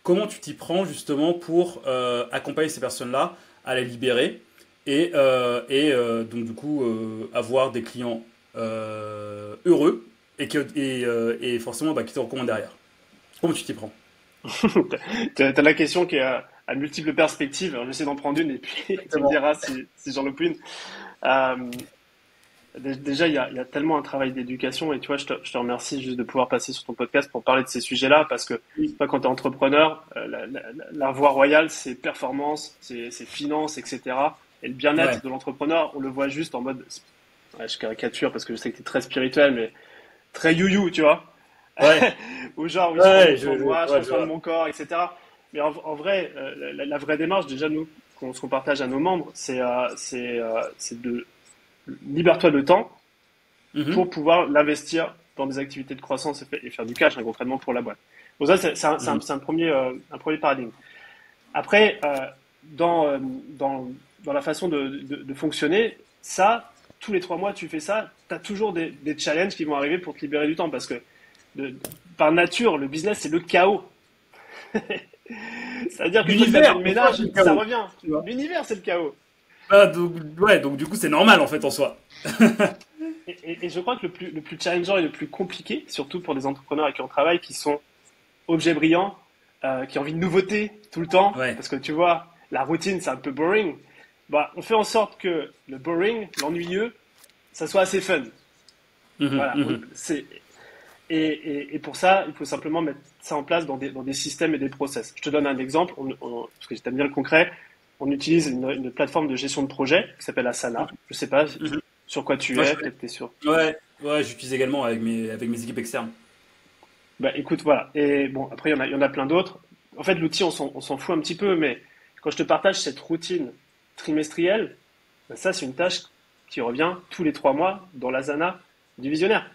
comment tu t'y prends justement pour accompagner ces personnes-là à les libérer donc du coup avoir des clients heureux et forcément bah, qui te recommandent derrière. Comment tu t'y prends? T'as la question qui est à multiples perspectives. Alors, j'essaie d'en prendre une et puis tu me Exactement. diras si j'en loupe une. Euh, Déjà, il y a tellement un travail d'éducation et tu vois, je te remercie juste de pouvoir passer sur ton podcast pour parler de ces sujets-là parce que toi, quand tu es entrepreneur, la voie royale, c'est performance, c'est finance, etc. Et le Ouais, bien-être de l'entrepreneur, on le voit juste en mode, ouais, je caricature parce que je sais que tu es très spirituel, mais très you-you, tu vois. ouais, Ou genre, oui, ouais, je prends soin de moi, je ouais, prends je soin de vois. mon corps, etc. Mais en vrai, la vraie démarche, déjà, nous, ce qu'on partage à nos membres, c'est de libère-toi de temps Mhm, pour pouvoir l'investir dans des activités de croissance et faire du cash, hein, concrètement pour la boîte. Donc ça, mhm, un premier paradigme. Après, dans la façon de fonctionner, ça, tous les 3 mois, tu fais ça, tu as toujours des challenges qui vont arriver pour te libérer du temps parce que de, par nature, le business, c'est le chaos. C'est-à-dire qu'une fois que tu as fait l'univers le en soi c'est ménage, le ça chaos, revient. tu vois. L'univers, c'est le chaos. Ah, donc, ouais, donc du coup c'est normal en fait en soi. Et je crois que le plus challengeant et le plus compliqué, surtout pour des entrepreneurs avec qui on travaille, qui sont objets brillants, qui ont envie de nouveautés tout le temps, Ouais. parce que tu vois, la routine, c'est un peu boring. Bah, on fait en sorte que le boring, l'ennuyeux, ça soit assez fun. Mhm, Voilà. mhm. Et pour ça, il faut simplement mettre ça en place dans des systèmes et des process. Je te donne un exemple, parce que j'aime bien le concret. On utilise une plateforme de gestion de projet qui s'appelle Asana. Je sais pas Mhm. sur quoi tu Moi, es, peut-être tu es sur. ouais, ouais, j'utilise également avec mes équipes externes. Bah écoute, voilà. Et bon, après, il y en a plein d'autres. En fait, l'outil, on s'en fout un petit peu, mais quand je te partage cette routine trimestrielle, bah, ça, c'est une tâche qui revient tous les 3 mois dans l'Asana du visionnaire.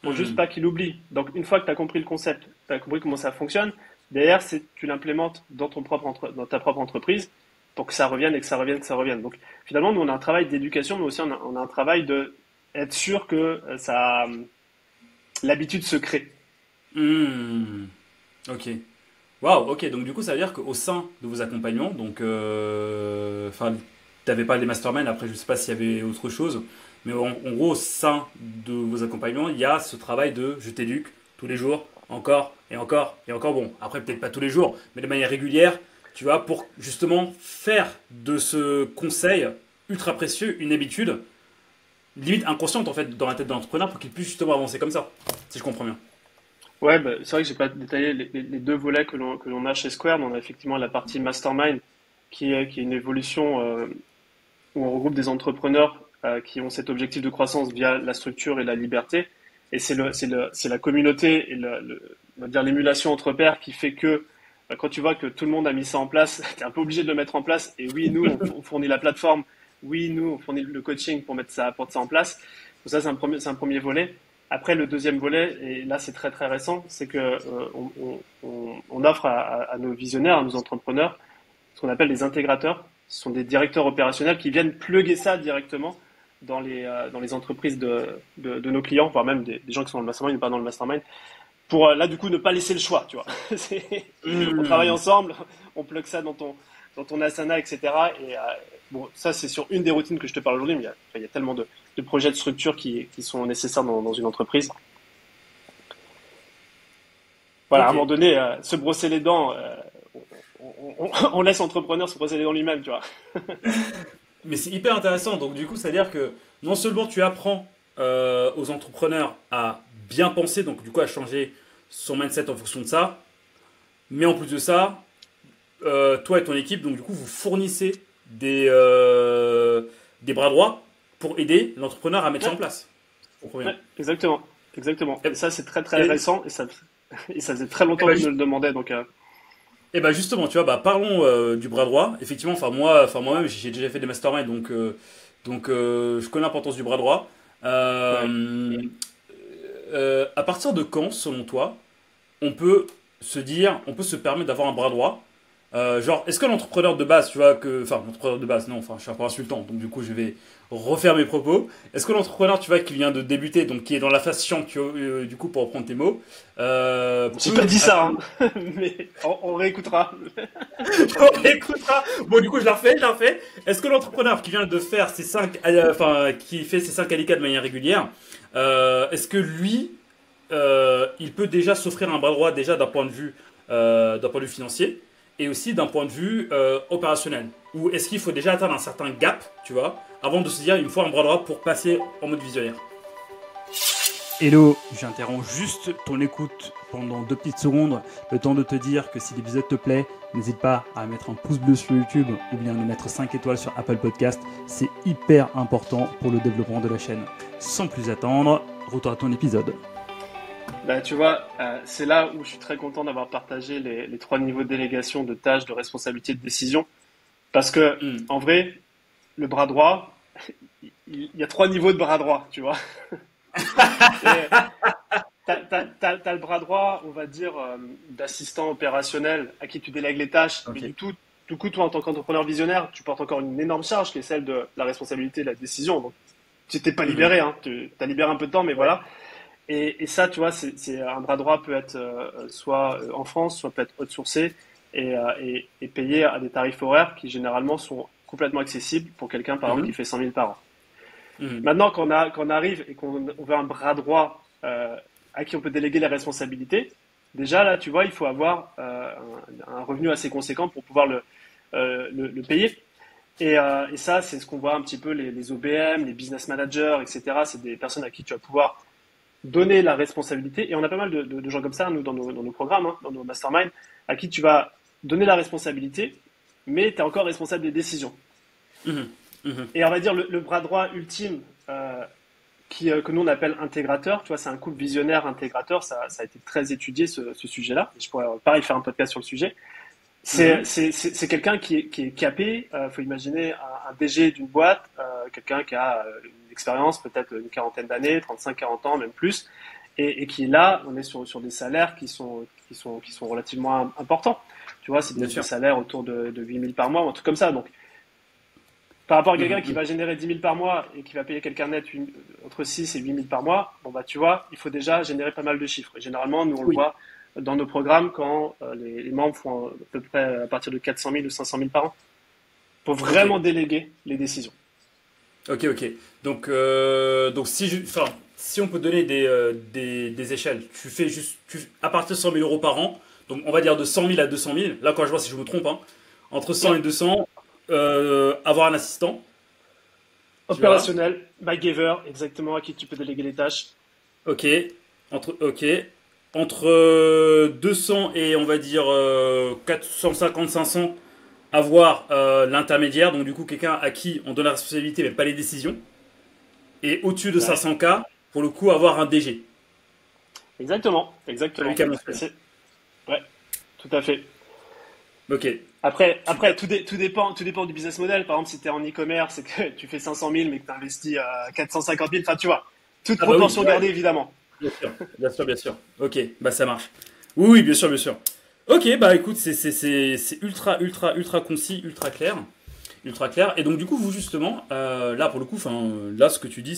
Faut juste Mhm. pas qu'il oublie. Donc, une fois que tu as compris le concept, tu as compris comment ça fonctionne, derrière, tu l'implémentes dans ta propre entreprise pour que ça revienne et que ça revienne, que ça revienne. Donc, finalement, nous, on a un travail d'éducation, mais aussi on a un travail de être sûr que l'habitude se crée. Mhm. Ok. Waouh, ok, donc du coup, ça veut dire qu'au sein de vos accompagnements, donc, enfin, t'avais pas les masterminds, après, je sais pas s'il y avait autre chose, mais en gros, au sein de vos accompagnements, il y a ce travail de je t'éduque tous les jours, encore et encore et encore. Bon, après, peut-être pas tous les jours, mais de manière régulière, tu vois, pour justement faire de ce conseil ultra précieux une habitude, limite inconsciente en fait, dans la tête de l'entrepreneur pour qu'il puisse justement avancer comme ça, si je comprends bien. Ouais, bah, c'est vrai que j'ai pas détaillé les deux volets que l'on a chez Square. On a effectivement la partie mastermind qui est une évolution où on regroupe des entrepreneurs qui ont cet objectif de croissance via la structure et la liberté. Et c'est la communauté et on va dire l'émulation entre pairs qui fait que quand tu vois que tout le monde a mis ça en place, tu es un peu obligé de le mettre en place. Et oui, nous, on fournit la plateforme. Oui, nous, on fournit le coaching pour mettre ça en place. Donc ça, c'est un premier volet. Après, le deuxième volet, et là, c'est très, très récent, c'est que on offre à nos visionnaires, à nos entrepreneurs, ce qu'on appelle des intégrateurs. Ce sont des directeurs opérationnels qui viennent plugger ça directement dans les entreprises de nos clients, voire même des gens qui sont dans le mastermind ou pas dans le mastermind, pour là, du coup, ne pas laisser le choix, tu vois. On travaille Hmm. ensemble, on plug ça dans ton Asana, etc. Et bon, ça, c'est sur une des routines que je te parle aujourd'hui, mais il y a tellement de projets de structure qui sont nécessaires dans une entreprise. Voilà, à un Ok. moment donné, se brosser les dents, on laisse l'entrepreneur se brosser les dents lui-même, tu vois. Mais c'est hyper intéressant. Donc, du coup, c'est-à-dire que non seulement tu apprends aux entrepreneurs à bien penser, donc du coup à changer son mindset en fonction de ça, mais en plus de ça, toi et ton équipe, donc du coup, vous fournissez des bras droits pour aider l'entrepreneur à mettre ça en Ouais, place. Je comprends bien. ouais, exactement, exactement. Et Et, ça, c'est très très et, récent et ça faisait très et longtemps bah, qu'ils me le demandaient. Donc, et bah justement, tu vois, bah parlons du bras droit. Effectivement, moi-même, j'ai déjà fait des masterminds, je connais l'importance du bras droit. ouais. Euh, à partir de quand, selon toi, on peut se permettre d'avoir un bras droit. Genre, est-ce que l'entrepreneur de base, tu vois, enfin, l'entrepreneur de base, non, enfin, je suis un peu insultant, donc du coup, je vais refaire mes propos. Est-ce que l'entrepreneur, tu vois, qui vient de débuter, donc qui est dans la phase chiante, du coup, pour reprendre tes mots, J'ai pas peut dit ça, hein, mais on réécoutera. Pas de on problème. écoutera. Bon, du coup, je la refais. Est-ce que l'entrepreneur qui vient de faire enfin, qui fait ses 5 alicats de manière régulière, est-ce que lui, il peut déjà s'offrir un bras droit déjà d'un point de vue financier et aussi d'un point de vue opérationnel? Ou est-ce qu'il faut déjà atteindre un certain gap, tu vois, avant de se dire il me faut un bras droit pour passer en mode visionnaire? Hello, j'interromps juste ton écoute pendant 2 petites secondes, le temps de te dire que si l'épisode te plaît, n'hésite pas à mettre un pouce bleu sur YouTube ou bien de mettre 5 étoiles sur Apple Podcast, c'est hyper important pour le développement de la chaîne. Sans plus attendre, retour à ton épisode. Bah, tu vois, c'est là où je suis très content d'avoir partagé les 3 niveaux de délégation, de tâches, de responsabilité, de décision. Parce que, Hmm. en vrai, le bras droit, il y a 3 niveaux de bras droit, tu vois. C'est- T'as le bras droit, on va dire, d'assistant opérationnel à qui tu délègues les tâches, mais Ok. du coup, toi, en tant qu'entrepreneur visionnaire, tu portes encore une énorme charge qui est celle de la responsabilité de la décision. Donc, tu t'es pas Mhm. libéré, hein, tu as libéré un peu de temps, mais Ouais. voilà. Et ça, tu vois, un bras droit peut être soit en France, soit peut être outsourcé et payé à des tarifs horaires qui généralement sont complètement accessibles pour quelqu'un, par exemple, qui Mhm. fait 100 000 par an. Mhm. Maintenant, quand on arrive et qu'on veut un bras droit à qui on peut déléguer les responsabilités, déjà là, tu vois, il faut avoir un revenu assez conséquent pour pouvoir le payer. Et ça, c'est ce qu'on voit un petit peu les OBM, les business managers, etc. C'est des personnes à qui tu vas pouvoir donner la responsabilité, et on a pas mal de gens comme ça, nous, dans nos programmes, hein, dans nos masterminds, à qui tu vas donner la responsabilité, mais tu es encore responsable des décisions. Mhm. Mhm. Et on va dire le bras droit ultime que nous on appelle intégrateur, tu vois, c'est un couple visionnaire intégrateur, ça a été très étudié ce sujet-là. Je pourrais pareil faire un podcast sur le sujet. Mhm. C'est quelqu'un qui est capé. Faut imaginer un DG d'une boîte, quelqu'un qui a une expérience peut-être une quarantaine d'années, 35-40 ans, même plus, et qui est là. On est sur des salaires qui sont relativement importants. Tu vois, c'est Bien des sûr. salaires autour de 8 000 par mois, ou un truc comme ça. Donc, par rapport à Mhm. quelqu'un qui Mhm. va générer 10 000 par mois et qui va payer quelqu'un net entre 6 et 8 000 par mois, bon bah tu vois, il faut déjà générer pas mal de chiffres. Et généralement, nous on le Oui. voit dans nos programmes quand les membres font à peu près à partir de 400 000 ou 500 000 par an pour Ok. vraiment déléguer les décisions. Ok, ok. Donc enfin, si on peut donner des échelles, tu fais juste à partir de 100 000 euros par an, donc on va dire de 100 000 à 200 000, là quand je vois si je me trompe, hein, entre 100 Ouais. et 200, avoir un assistant, tu vois, Opérationnel, by giver, exactement à qui tu peux déléguer les tâches. ok, ok, entre 200 et on va dire 450, 500, avoir l'intermédiaire, donc du coup quelqu'un à qui on donne la responsabilité mais pas les décisions, et au-dessus de Ouais. 500K, pour le coup avoir un DG. Exactement, Celui exactement. qui a montré. Ouais, tout à fait. Ok, Après super. tout dépend du business model. Par exemple, si tu es en e-commerce et que tu fais 500 000 mais que tu investis 450 000, enfin, tu vois, toute Ah bah oui, proportion ouais, gardée, évidemment. bien sûr, bien sûr, bien sûr. Ok, bah ça marche. Oui, oui, bien sûr, bien sûr. Ok, bah écoute, c'est ultra, ultra, ultra concis, ultra clair. Ultra clair. Et donc du coup, vous justement, là pour le coup, enfin, là ce que tu dis,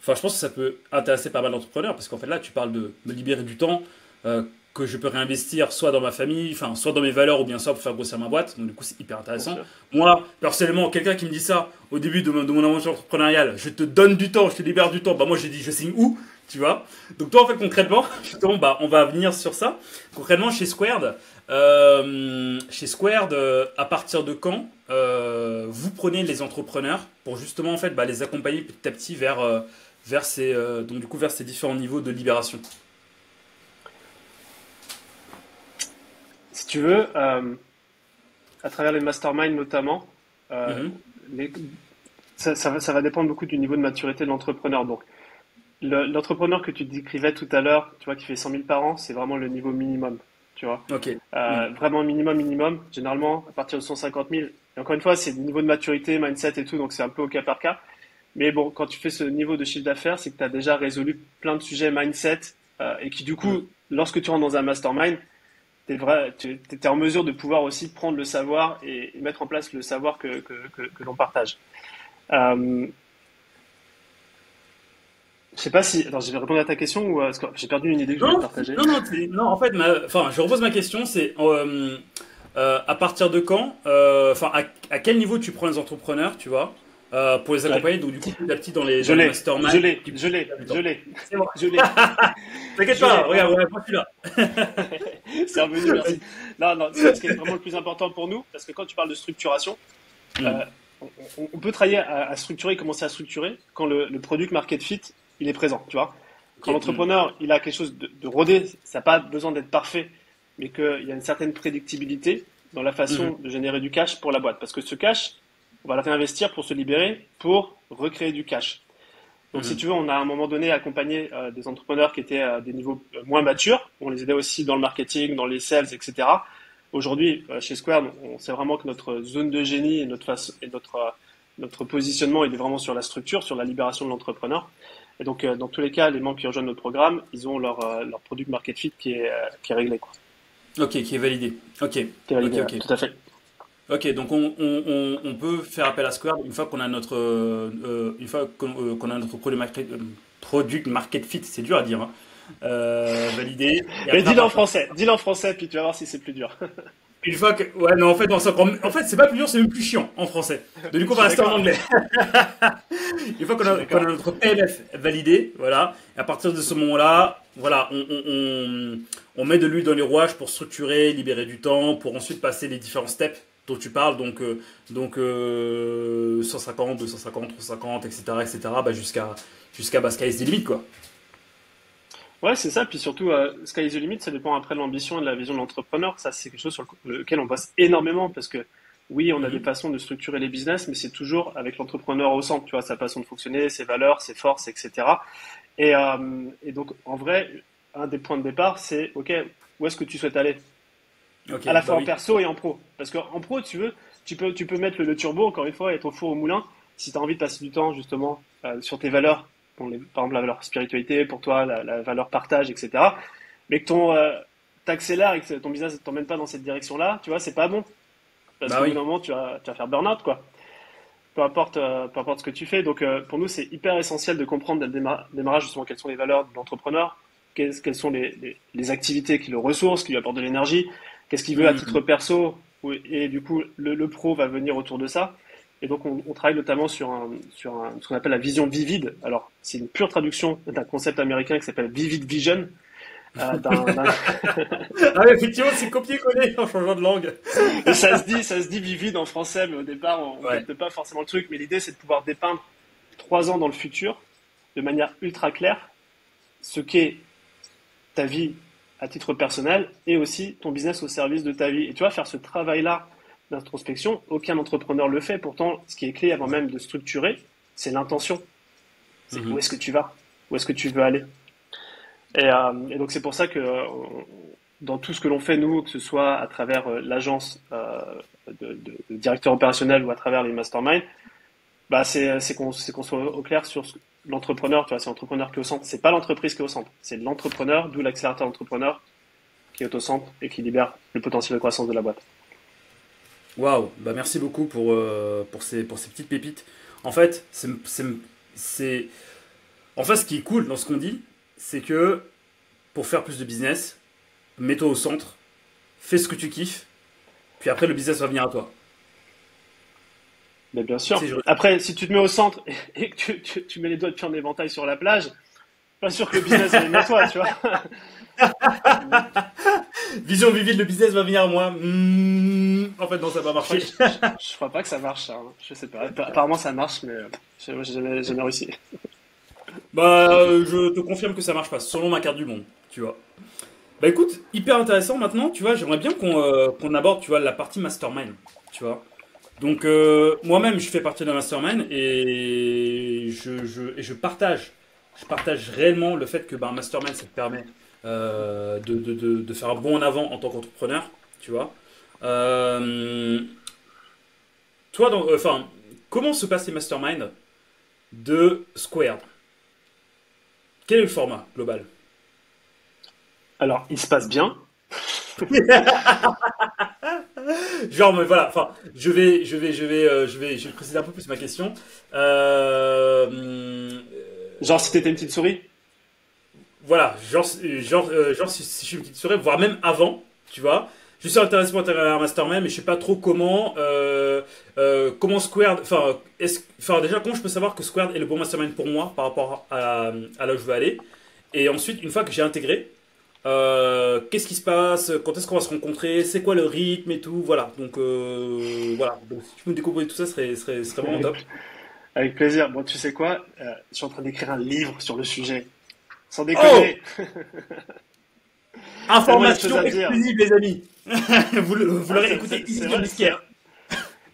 enfin, je pense que ça peut intéresser pas mal d'entrepreneurs parce qu'en fait là, tu parles de me libérer du temps euh, que je peux réinvestir soit dans ma famille, enfin, soit dans mes valeurs ou bien soit pour faire grossir ma boîte. Donc du coup, c'est hyper Bien intéressant. sûr. Moi, personnellement, quelqu'un qui me dit ça au début de mon aventure entrepreneuriale, je te donne du temps, je te libère du temps. Bah moi, j'ai dit, je signe où, tu vois. Donc toi, en fait, concrètement, justement, bah on va venir sur ça. Concrètement, chez Squared, à partir de quand vous prenez les entrepreneurs pour justement en fait bah, les accompagner petit à petit vers ces différents niveaux de libération. Si tu veux, à travers les masterminds notamment, euh, Mhm. les- ça va dépendre beaucoup du niveau de maturité de l'entrepreneur. Donc, l'entrepreneur que tu décrivais tout à l'heure, tu vois, qui fait 100 000 par an, c'est vraiment le niveau minimum, tu vois. Ok. Mhm. Vraiment minimum, minimum. Généralement, à partir de 150 000. Et encore une fois, c'est le niveau de maturité, mindset et tout, donc c'est un peu au cas par cas. Mais bon, quand tu fais ce niveau de chiffre d'affaires, c'est que tu as déjà résolu plein de sujets mindset et qui, du Mhm. coup, lorsque tu rentres dans un mastermind, tu es en mesure de pouvoir aussi prendre le savoir et mettre en place le savoir que l'on partage. Euh, je sais pas si. Attends, je vais répondre à ta question ou parce que j'ai perdu une idée que je voulais te Non, partager. non, non, non, en fait, enfin, je repose ma question, c'est à partir de quand, enfin, à quel niveau tu prends les entrepreneurs, tu vois, pour les Ouais, accompagner, donc du coup, petit à petit je dans les l'ai, je masterminds, l'ai, qui je l'ai, prennent du je temps. l'ai, C'est bon. je l'ai, T'inquiète je pas, l'ai. regarde, regarde, moi, je suis là. C'est revenu, merci. Non, non, ce qui est vraiment le plus important pour nous, parce que quand tu parles de structuration, Hmm. euh, on peut travailler à structurer, commencer à structurer quand le product market fit, il est présent, tu vois. Ok. Quand Hmm. l'entrepreneur, il a quelque chose de rodé, ça n'a pas besoin d'être parfait, mais qu'il y a une certaine prédictibilité dans la Mhm. façon de générer du cash pour la boîte. Parce que ce cash, on va le réinvestir pour se libérer, pour recréer du cash. Donc, si Mhm. tu veux, on a à un moment donné accompagné des entrepreneurs qui étaient à des niveaux moins matures. On les aidait aussi dans le marketing, dans les sales, etc. Aujourd'hui, chez Square, on sait vraiment que notre zone de génie notre positionnement, il est vraiment sur la structure, sur la libération de l'entrepreneur. Et donc, dans tous les cas, les membres qui rejoignent notre programme, ils ont leur product market fit qui est réglé, quoi. Ok, qui est validé. Ok, Qui est ok, validé, ouais, ok. tout à fait. Ok, donc on peut faire appel à Square une fois qu'on a notre product market fit, c'est dur à dire, hein, validé. Et Mais après, à partir dis-le en français, puis tu vas voir si c'est plus dur. une fois que, ouais, non, en fait, non, en fait, c'est pas plus dur, c'est même plus chiant en français. Donc, du coup, Je on va suis rester en d'accord. anglais. Une fois Je suis qu'on a d'accord. notre PLF validé, voilà, et à partir de ce moment-là, voilà, on met de l'huile dans les rouages pour structurer, libérer du temps, pour ensuite passer les différents steps dont tu parles, 150, 250, 350, etc., etc., bah, jusqu'à sky's the limit, quoi. Ouais, c'est ça. Puis surtout, sky is the limit, ça dépend après de l'ambition et de la vision de l'entrepreneur. Ça, c'est quelque chose sur lequel on bosse énormément parce que oui, on a des Mhm. façons de structurer les business, mais c'est toujours avec l'entrepreneur au centre, tu vois, sa façon de fonctionner, ses valeurs, ses forces, etc. Et donc, en vrai, un des points de départ, c'est, OK, où est-ce que tu souhaites aller? Ok, À la bah fois en oui. perso et en pro. Parce qu'en pro, tu peux mettre le turbo, encore une fois, être au four au moulin, si tu as envie de passer du temps, justement, sur tes valeurs, par exemple, la valeur spiritualité, pour toi, la valeur partage, etc. Mais que t'accélères et que ton business ne t'emmène pas dans cette direction-là, tu vois, c'est pas bon. Parce Bah qu'au bout oui. d'un moment, tu vas faire burn-out, quoi. Peu importe ce que tu fais. Donc, pour nous, c'est hyper essentiel de comprendre dès le démarrage, justement, quelles sont les valeurs de l'entrepreneur, quelles sont les activités qui le ressourcent, qui lui apportent de l'énergie, qu'est-ce qu'il veut à titre Mhm. perso, et du coup, le pro va venir autour de ça. Et donc, on travaille notamment ce qu'on appelle la vision vivide. Alors, c'est une pure traduction d'un concept américain qui s'appelle Vivid Vision. euh, d'un, d'un- Ah oui, effectivement, c'est copier-coller en changeant de langue. Et ça se dit vivide en français, mais au départ, on Ouais. capte pas forcément le truc. Mais l'idée, c'est de pouvoir dépeindre 3 ans dans le futur, de manière ultra claire, ce qu'est ta vie à titre personnel et aussi ton business au service de ta vie. Et tu vois, faire ce travail-là d'introspection, aucun entrepreneur le fait. Pourtant, ce qui est clé avant Ouais. même de structurer, c'est l'intention. C'est où Mhm. est-ce que tu vas, où est-ce que tu veux aller. Et donc c'est pour ça que dans tout ce que l'on fait, nous, que ce soit à travers l'agence de directeur opérationnel ou à travers les masterminds, bah c'est qu'on soit au clair sur l'entrepreneur. Tu vois, c'est l'entrepreneur qui est au centre. C'est pas l'entreprise qui est au centre. C'est l'entrepreneur, d'où l'accélérateur entrepreneur qui est au centre et qui libère le potentiel de croissance de la boîte. Waouh, bah merci beaucoup pour ces petites pépites. En fait, c'est- en fait, ce qui est cool dans ce qu'on dit, c'est que pour faire plus de business, mets-toi au centre, fais ce que tu kiffes, puis après le business va venir à toi. Mais bien C'est sûr. je- Après, si tu te mets au centre et que tu mets les doigts de pied en éventail sur la plage, pas sûr que le business vienne à toi, tu vois. Vision vivide, le business va venir à moi. En fait, non, ça va Je crois, marcher. que, je crois pas que ça marche, ça, hein. Je sais pas. Apparemment, ça marche, mais moi, j'ai jamais réussi. Bah, je te confirme que ça marche pas, selon ma carte du monde, tu vois. Bah écoute, hyper intéressant maintenant, tu vois, j'aimerais bien qu'on aborde, tu vois, la partie mastermind, tu vois. Donc moi-même, je fais partie d'un mastermind et je partage réellement le fait que bah, un mastermind, ça te permet de faire un bond en avant en tant qu'entrepreneur, tu vois. Euh, toi, enfin, comment se passent les masterminds de Squared? Quel est le format global? Alors, il se passe bien. Genre, mais voilà, enfin, je vais préciser un peu plus ma question. Hum, Genre, si t'étais une petite souris. voilà, genre si je suis une petite souris, voire même avant, tu vois. Je suis intéressé pour intégrer un mastermind, mais je sais pas trop comment Squared, enfin déjà comment je peux savoir que Squared est le bon mastermind pour moi par rapport à là où je veux aller. Et ensuite, une fois que j'ai intégré, qu'est-ce qui se passe, quand est-ce qu'on va se rencontrer, c'est quoi le rythme et tout, voilà. Donc voilà, donc si tu peux me découvrir tout ça, ce serait vraiment Avec, top. avec plaisir. Bon, tu sais quoi? Je suis en train d'écrire un livre sur le sujet. Sans Oh! déconner. Tellement il y a de choses Information à dire. exclusive, les amis. Vous Ah, l'aurez c'est écouté c'est- ici c'est sur vrai, Bisquaire.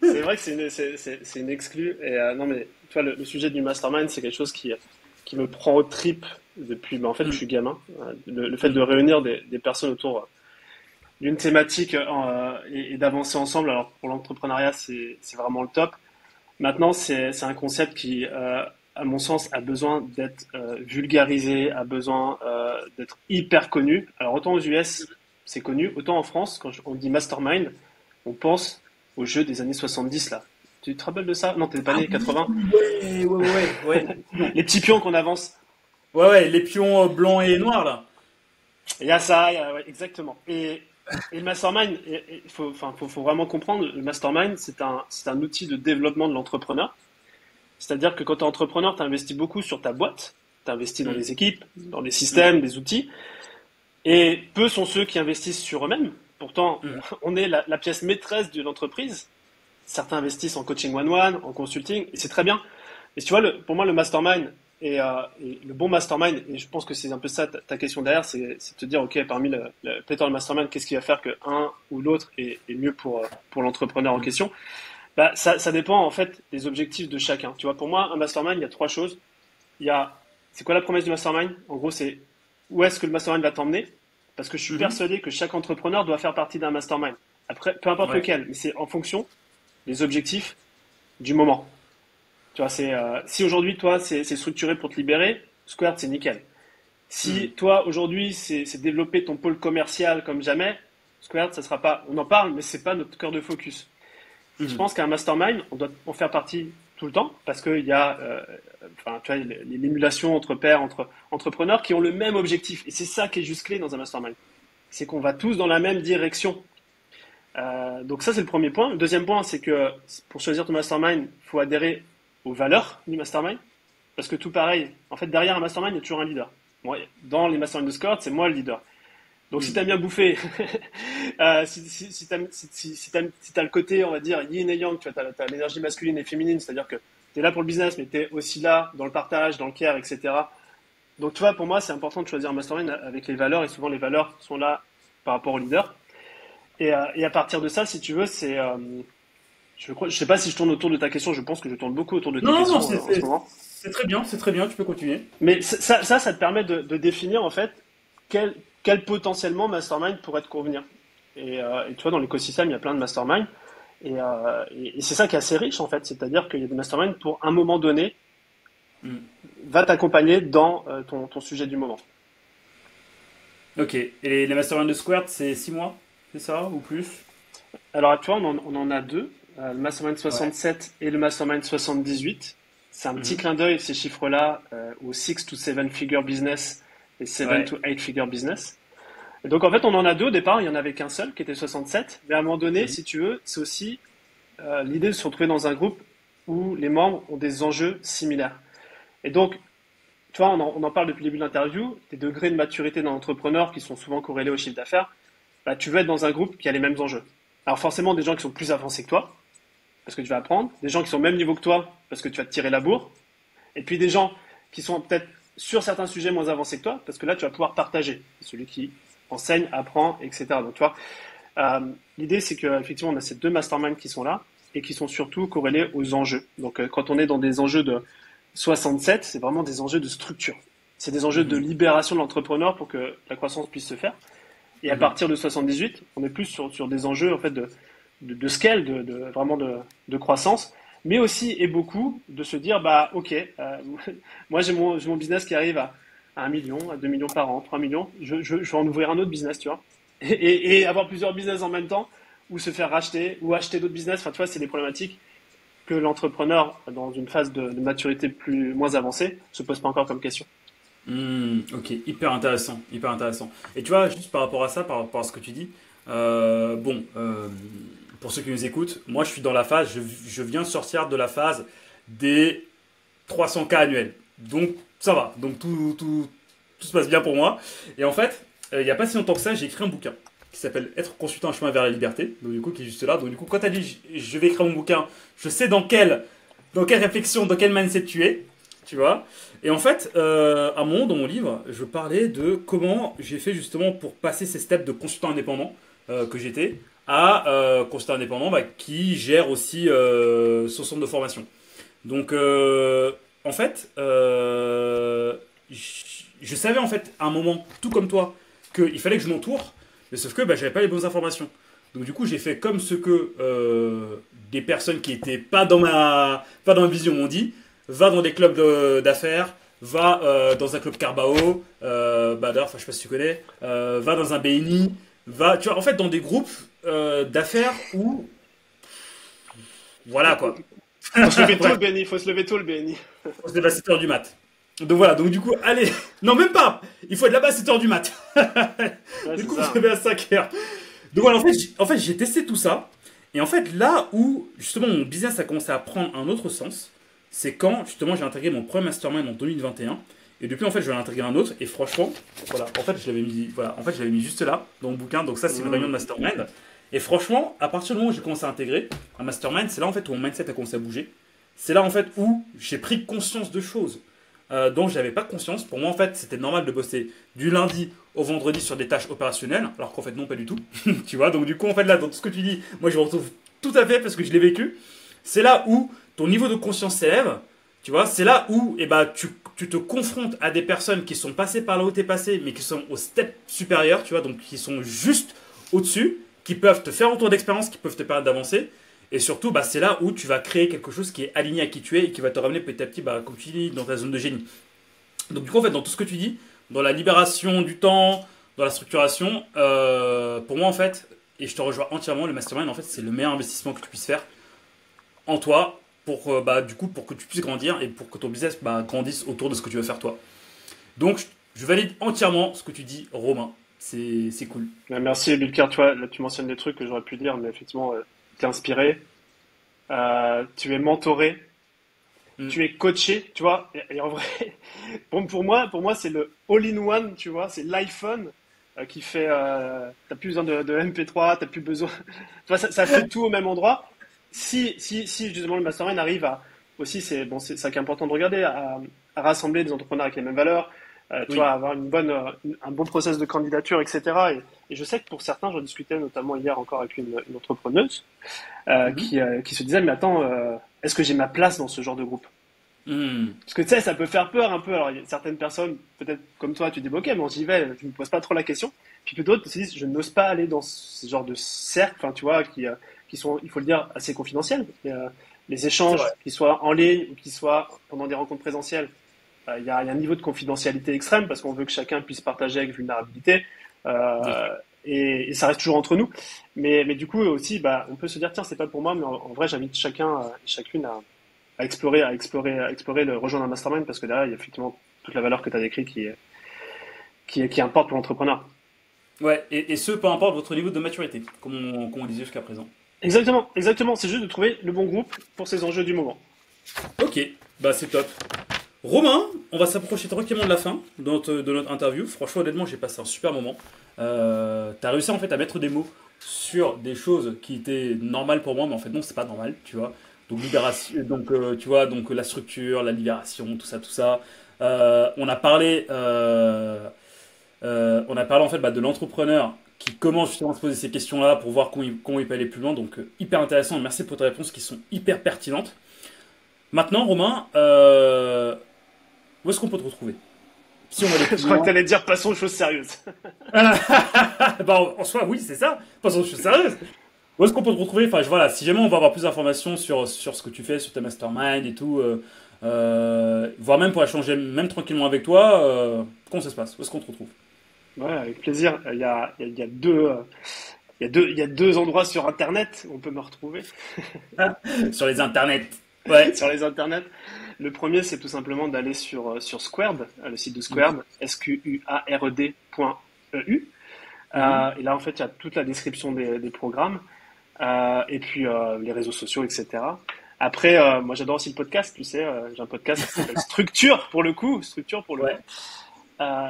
c'est vrai que c'est une exclue. Et non, mais tu vois, le sujet du mastermind, c'est quelque chose qui me prend aux tripes depuis, en fait, que je Mm, suis gamin. Le fait de mm, réunir des personnes autour d'une thématique et d'avancer ensemble. Alors, pour l'entrepreneuriat, c'est vraiment le top. Maintenant, c'est un concept qui, à mon sens, a besoin d'être vulgarisé, a besoin d'être hyper connu. Alors, autant aux US, c'est connu, autant en France, quand on dit mastermind, on pense aux jeux des années 70, là. Tu te rappelles de ça? Non, t'es pas Ah né oui, 80. ouais, effectivement. Les petits pions qu'on avance. Ouais, les pions blancs et noirs là. Il y a ça, ouais, exactement. Et le mastermind, faut vraiment comprendre, le mastermind, c'est un outil de développement de l'entrepreneur. C'est-à-dire que quand tu es entrepreneur, tu investis beaucoup sur ta boîte, tu investis dans Mm, les équipes, dans les mm, systèmes, des outils, et peu sont ceux qui investissent sur eux-mêmes. Pourtant, mm. on est la pièce maîtresse de l'entreprise. Certains investissent en coaching one-one, en consulting, et c'est très bien. Et tu vois, pour moi, le mastermind, Et le bon mastermind, et je pense que c'est un peu ça ta question derrière, c'est de te dire, OK, parmi le pléthore de mastermind, qu'est-ce qui va faire que un ou l'autre est mieux pour l'entrepreneur en question? Bah, ça dépend en fait des objectifs de chacun. Tu vois, pour moi, un mastermind, il y a trois choses. Il y a, c'est quoi la promesse du mastermind? En gros, c'est où est-ce que le mastermind va t'emmener? Parce que je suis Mhm. persuadé que chaque entrepreneur doit faire partie d'un mastermind. Après, peu importe Ouais. lequel, mais c'est en fonction des objectifs du moment. Tu vois, si aujourd'hui, toi, c'est structuré pour te libérer, Squared, c'est nickel. Mhm. Si toi, aujourd'hui, c'est développer ton pôle commercial comme jamais, Squared, ça sera pas, on en parle, mais c'est pas notre cœur de focus. Et je Mhm. pense qu'un mastermind, on doit en faire partie tout le temps parce qu'il y a, enfin, tu vois, l'émulation entre pairs, entre entrepreneurs qui ont le même objectif. Et c'est ça qui est juste clé dans un mastermind. C'est qu'on va tous dans la même direction. Donc ça, c'est le premier point. Le deuxième point, c'est que pour choisir ton mastermind, il faut adhérer aux valeurs du mastermind. Parce que tout pareil, en fait, derrière un mastermind, il y a toujours un leader. Bon, dans les masterminds de Scott, c'est moi le leader. Donc si Mhm. t'aimes bien bouffer, si t'as le côté, on va dire, yin et yang, tu vois, t'as l'énergie masculine et féminine, c'est-à-dire que t'es là pour le business, mais t'es aussi là dans le partage, dans le care, etc. Donc tu vois, pour moi, c'est important de choisir un mastermind avec les valeurs, et souvent les valeurs sont là par rapport au leader. Et à partir de ça, si tu veux, je sais pas si je tourne autour de ta question, je pense que je tourne beaucoup autour de tes Non, non, questions en ce moment. c'est très bien, tu peux continuer. Mais ça te permet de définir en fait quel, quel potentiellement mastermind pourrait te convenir. Et tu vois, dans l'écosystème, il y a plein de masterminds. Et c'est ça qui est assez riche en fait, c'est-à-dire qu'il y a des masterminds pour un moment donné, Mhm. va t'accompagner dans ton sujet du moment. Ok, et les masterminds de Squared, c'est 6 mois, c'est ça, ou plus? Alors actuellement, on en a deux, le mastermind Ouais. 67 et le mastermind 78. C'est un petit Mhm. clin d'œil, ces chiffres-là, au 6 to 7 figure business et 7 Ouais. to 8 figure business. Et donc en fait, on en a deux au départ, il y en avait qu'un seul qui était 67. Mais à un moment donné, Mhm. si tu veux, c'est aussi l'idée de se retrouver dans un groupe où les membres ont des enjeux similaires. Et donc, tu vois, on en parle depuis le début de l'interview, des degrés de maturité d'un entrepreneur qui sont souvent corrélés au chiffre d'affaires. Bah, tu veux être dans un groupe qui a les mêmes enjeux. Alors forcément, des gens qui sont plus avancés que toi, parce que tu vas apprendre, des gens qui sont au même niveau que toi, parce que tu vas te tirer la bourre, et puis des gens qui sont peut-être sur certains sujets moins avancés que toi, parce que là, tu vas pouvoir partager. Celui qui enseigne, apprend, etc. Donc, tu vois, l'idée, c'est qu'effectivement, on a ces deux masterminds qui sont là et qui sont surtout corrélés aux enjeux. Donc, quand on est dans des enjeux de 67, c'est vraiment des enjeux de structure. C'est des enjeux de Mhm. libération de l'entrepreneur pour que la croissance puisse se faire. Et à Mhm. partir de 78, on est plus sur des enjeux en fait de scale, vraiment de croissance, mais aussi et beaucoup de se dire bah ok, moi j'ai mon business qui arrive à 1 million, à 2 millions par an, 3 millions, je vais en ouvrir un autre business, tu vois, et avoir plusieurs business en même temps, ou se faire racheter, ou acheter d'autres business, enfin tu vois, c'est des problématiques que l'entrepreneur dans une phase de maturité moins avancée se pose pas encore comme question. Ok, hyper intéressant, hyper intéressant. Et tu vois, juste par rapport à ça, par rapport à ce que tu dis, bon, pour ceux qui nous écoutent, moi je suis dans la phase, je viens sortir de la phase des 300K annuels. Donc ça va, donc tout se passe bien pour moi. Et en fait, il n'y a pas si longtemps que ça, j'ai écrit un bouquin qui s'appelle Être consultant en chemin vers la liberté, donc du coup qui est juste là. Donc du coup, quand tu as dit je vais écrire mon bouquin, je sais dans quelle réflexion, dans quel mindset tu es, tu vois. Et en fait, à un moment dans mon livre, je parlais de comment j'ai fait justement pour passer ces steps de consultant indépendant que j'étais à consultant indépendant bah, qui gère aussi son centre de formation. Donc, en fait, je savais en fait à un moment, tout comme toi, qu'il fallait que je m'entoure, mais sauf que bah, j'avais pas les bonnes informations. Donc du coup, j'ai fait comme ce que des personnes qui étaient pas dans ma vision m'ont dit. Va dans des clubs d'affaires, va dans un club Carbao, bah d'ailleurs, je sais pas si tu connais, va dans un BNI, va, tu vois, en fait, dans des groupes d'affaires où, voilà quoi. Faut se lever tôt le Bref, BNI, faut se lever tôt le BNI. on se lève à 7h du mat. Donc voilà, donc du coup, allez, non même pas, il faut être là-bas à 7h du mat. Ouais, Du c'est coup, on se ça. levait à 5h. Donc voilà, en fait, j'ai testé tout ça. Et en fait, là où justement mon business a commencé à prendre un autre sens, c'est quand justement j'ai intégré mon premier mastermind en 2021. Et depuis, en fait, je vais en intégrer un autre. Et franchement, voilà, en fait, je l'avais mis juste là, dans mon bouquin. Donc ça, c'est une réunion de Mmh. mastermind. Et franchement, à partir du moment où j'ai commencé à intégrer un mastermind, c'est là en fait où mon mindset a commencé à bouger. C'est là en fait où j'ai pris conscience de choses. dont je n'avais pas conscience. Pour moi, en fait, c'était normal de bosser du lundi au vendredi sur des tâches opérationnelles, alors qu'en fait, non, pas du tout. Tu vois, donc du coup, en fait, là, dans tout ce que tu dis, moi, je me retrouve tout à fait parce que je l'ai vécu. C'est là où ton niveau de conscience s'élève. Tu vois, c'est là où eh ben, tu te confrontes à des personnes qui sont passées par là où tu es passé, mais qui sont au step supérieur, tu vois, donc qui sont juste au-dessus, qui peuvent te faire un retour d'expérience, qui peuvent te permettre d'avancer. Et surtout, bah, c'est là où tu vas créer quelque chose qui est aligné à qui tu es et qui va te ramener petit à petit, bah, comme tu dis, dans ta zone de génie. Donc du coup, en fait, dans tout ce que tu dis, dans la libération du temps, dans la structuration, pour moi, en fait, et je te rejoins entièrement, le mastermind, en fait, c'est le meilleur investissement que tu puisses faire en toi pour, bah, du coup, pour que tu puisses grandir et pour que ton business bah, grandisse autour de ce que tu veux faire toi. Donc, je valide entièrement ce que tu dis, Romain. C'est cool. Merci, Bilker. Tu vois, là, tu mentionnes des trucs que j'aurais pu dire, mais effectivement, tu es inspiré, tu es mentoré, Mm. tu es coaché, tu vois. Et en vrai, pour moi, c'est le all-in-one, tu vois. C'est l'iPhone qui fait. T'as plus besoin de MP3, t'as plus besoin. Tu vois, ça fait tout au même endroit. Si justement le mastermind arrive à aussi, c'est bon, c'est ça qui est important de regarder, à rassembler des entrepreneurs avec les mêmes valeurs, tu vois, Oui. avoir un bon process de candidature, etc. Et je sais que pour certains, j'en discutais notamment hier encore avec une entrepreneuse Mhm. qui se disait, mais attends, est-ce que j'ai ma place dans ce genre de groupe? Mm. Parce que tu sais, ça peut faire peur un peu. Alors, il y a certaines personnes, peut-être comme toi, tu dis, bon, ok, bon, j'y vais, je me pose pas trop la question. Puis d'autres se disent, je n'ose pas aller dans ce genre de cercle, enfin, tu vois, qui sont, il faut le dire, assez confidentiels. Les C'est vrai. échanges, qu'ils soient en ligne ou qu'ils soient pendant des rencontres présentielles, il y a un niveau de confidentialité extrême parce qu'on veut que chacun puisse partager avec vulnérabilité. Bien sûr. Et ça reste toujours entre nous. Mais du coup, aussi, bah, on peut se dire, tiens, c'est pas pour moi, mais en vrai, j'invite chacun et chacune à explorer rejoindre un mastermind parce que derrière, il y a effectivement toute la valeur que tu as décrite qui importe pour l'entrepreneur. Ouais, et ce, peu importe votre niveau de maturité, comme on disait jusqu'à présent. Exactement, exactement. C'est juste de trouver le bon groupe pour ces enjeux du moment. Ok, bah c'est top. Romain, on va s'approcher tranquillement de la fin de notre interview. Franchement, honnêtement, j'ai passé un super moment. T'as réussi en fait à mettre des mots sur des choses qui étaient normales pour moi, mais en fait non, c'est pas normal, tu vois. Donc libération, donc tu vois, donc la structure, la libération, tout ça, tout ça. On a parlé en fait bah, de l'entrepreneur qui commence justement à se poser ces questions-là pour voir comment il peut aller plus loin. Donc hyper intéressant. Merci pour tes réponses qui sont hyper pertinentes. Maintenant, Romain, où est-ce qu'on peut te retrouver? Si on va aller Je plus crois que tu loin. allais dire passons aux choses sérieuses. Bah, en soi, oui, c'est ça. Pas sur chose sérieuse. Où est-ce qu'on peut te retrouver? Enfin, voilà, si jamais on va avoir plus d'informations sur ce que tu fais, sur ta mastermind et tout, voire même pour échanger même tranquillement avec toi, comment ça se passe? Où est-ce qu'on te retrouve? Ouais, avec plaisir. Il y a deux, il y a deux endroits sur Internet où on peut me retrouver. Sur les internets. Ouais. Sur les internets. Le premier, c'est tout simplement d'aller sur Squared, le site de Squared, squared.eu. Mhm. Et là, en fait, il y a toute la description des programmes et puis les réseaux sociaux, etc. Après, moi, j'adore aussi le podcast. Tu sais, j'ai un podcast qui s'appelle Structure pour le coup, Ouais.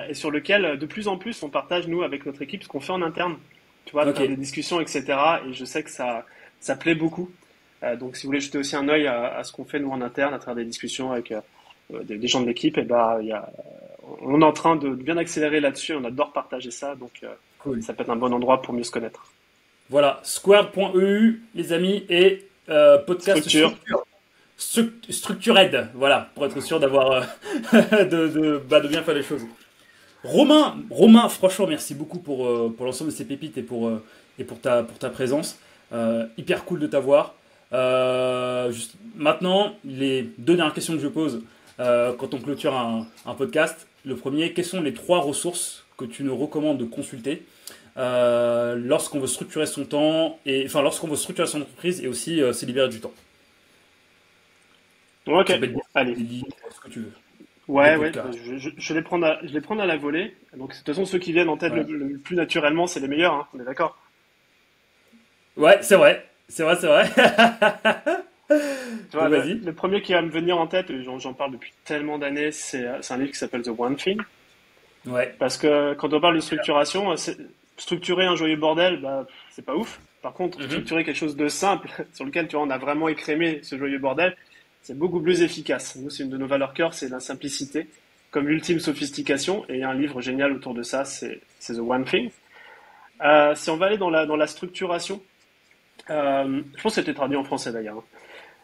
et sur lequel, de plus en plus, on partage nous avec notre équipe ce qu'on fait en interne. Tu vois, à Ok. travers des discussions, etc. Et je sais que ça plaît beaucoup. Donc, si vous voulez jeter aussi un œil à ce qu'on fait nous en interne, à travers des discussions avec des gens de l'équipe, et ben, on est en train de bien accélérer là-dessus. On adore partager ça, donc Cool. ça peut être un bon endroit pour mieux se connaître. Voilà. Square.eu, les amis, et podcast Structure. structure. Structured. Voilà. Pour être sûr d'avoir de bien faire les choses. Romain, franchement, merci beaucoup pour l'ensemble de ces pépites et pour ta présence. Hyper cool de t'avoir. Maintenant, les deux dernières questions que je pose quand on clôture un podcast. Le premier, quelles sont les trois ressources que tu nous recommandes de consulter lorsqu'on veut structurer son temps, et enfin lorsqu'on veut structurer son entreprise et aussi se libérer du temps? Ok, Ça peut être allez. des livres, ce que tu veux. Des Ouais, ouais, podcasts. je vais les prendre à la volée. Donc, de toute façon, ceux qui viennent en tête Ouais, le plus naturellement, c'est les meilleurs, hein, on est d'accord? ouais, c'est vrai. C'est vrai, c'est vrai. Tu Donc vois, vas-y. le premier qui va me venir en tête, et j'en parle depuis tellement d'années, c'est un livre qui s'appelle The One Thing. Ouais. Parce que quand on parle de structuration, structurer un joyeux bordel, bah, c'est pas ouf. Par contre, Mhm. structurer quelque chose de simple, sur lequel tu vois, on a vraiment écrémé ce joyeux bordel, c'est beaucoup plus efficace. Nous, c'est une de nos valeurs cœur, c'est la simplicité comme ultime sophistication. Et il y a un livre génial autour de ça, c'est The One Thing. Si on va aller dans la structuration, je pense que c'était traduit en français d'ailleurs,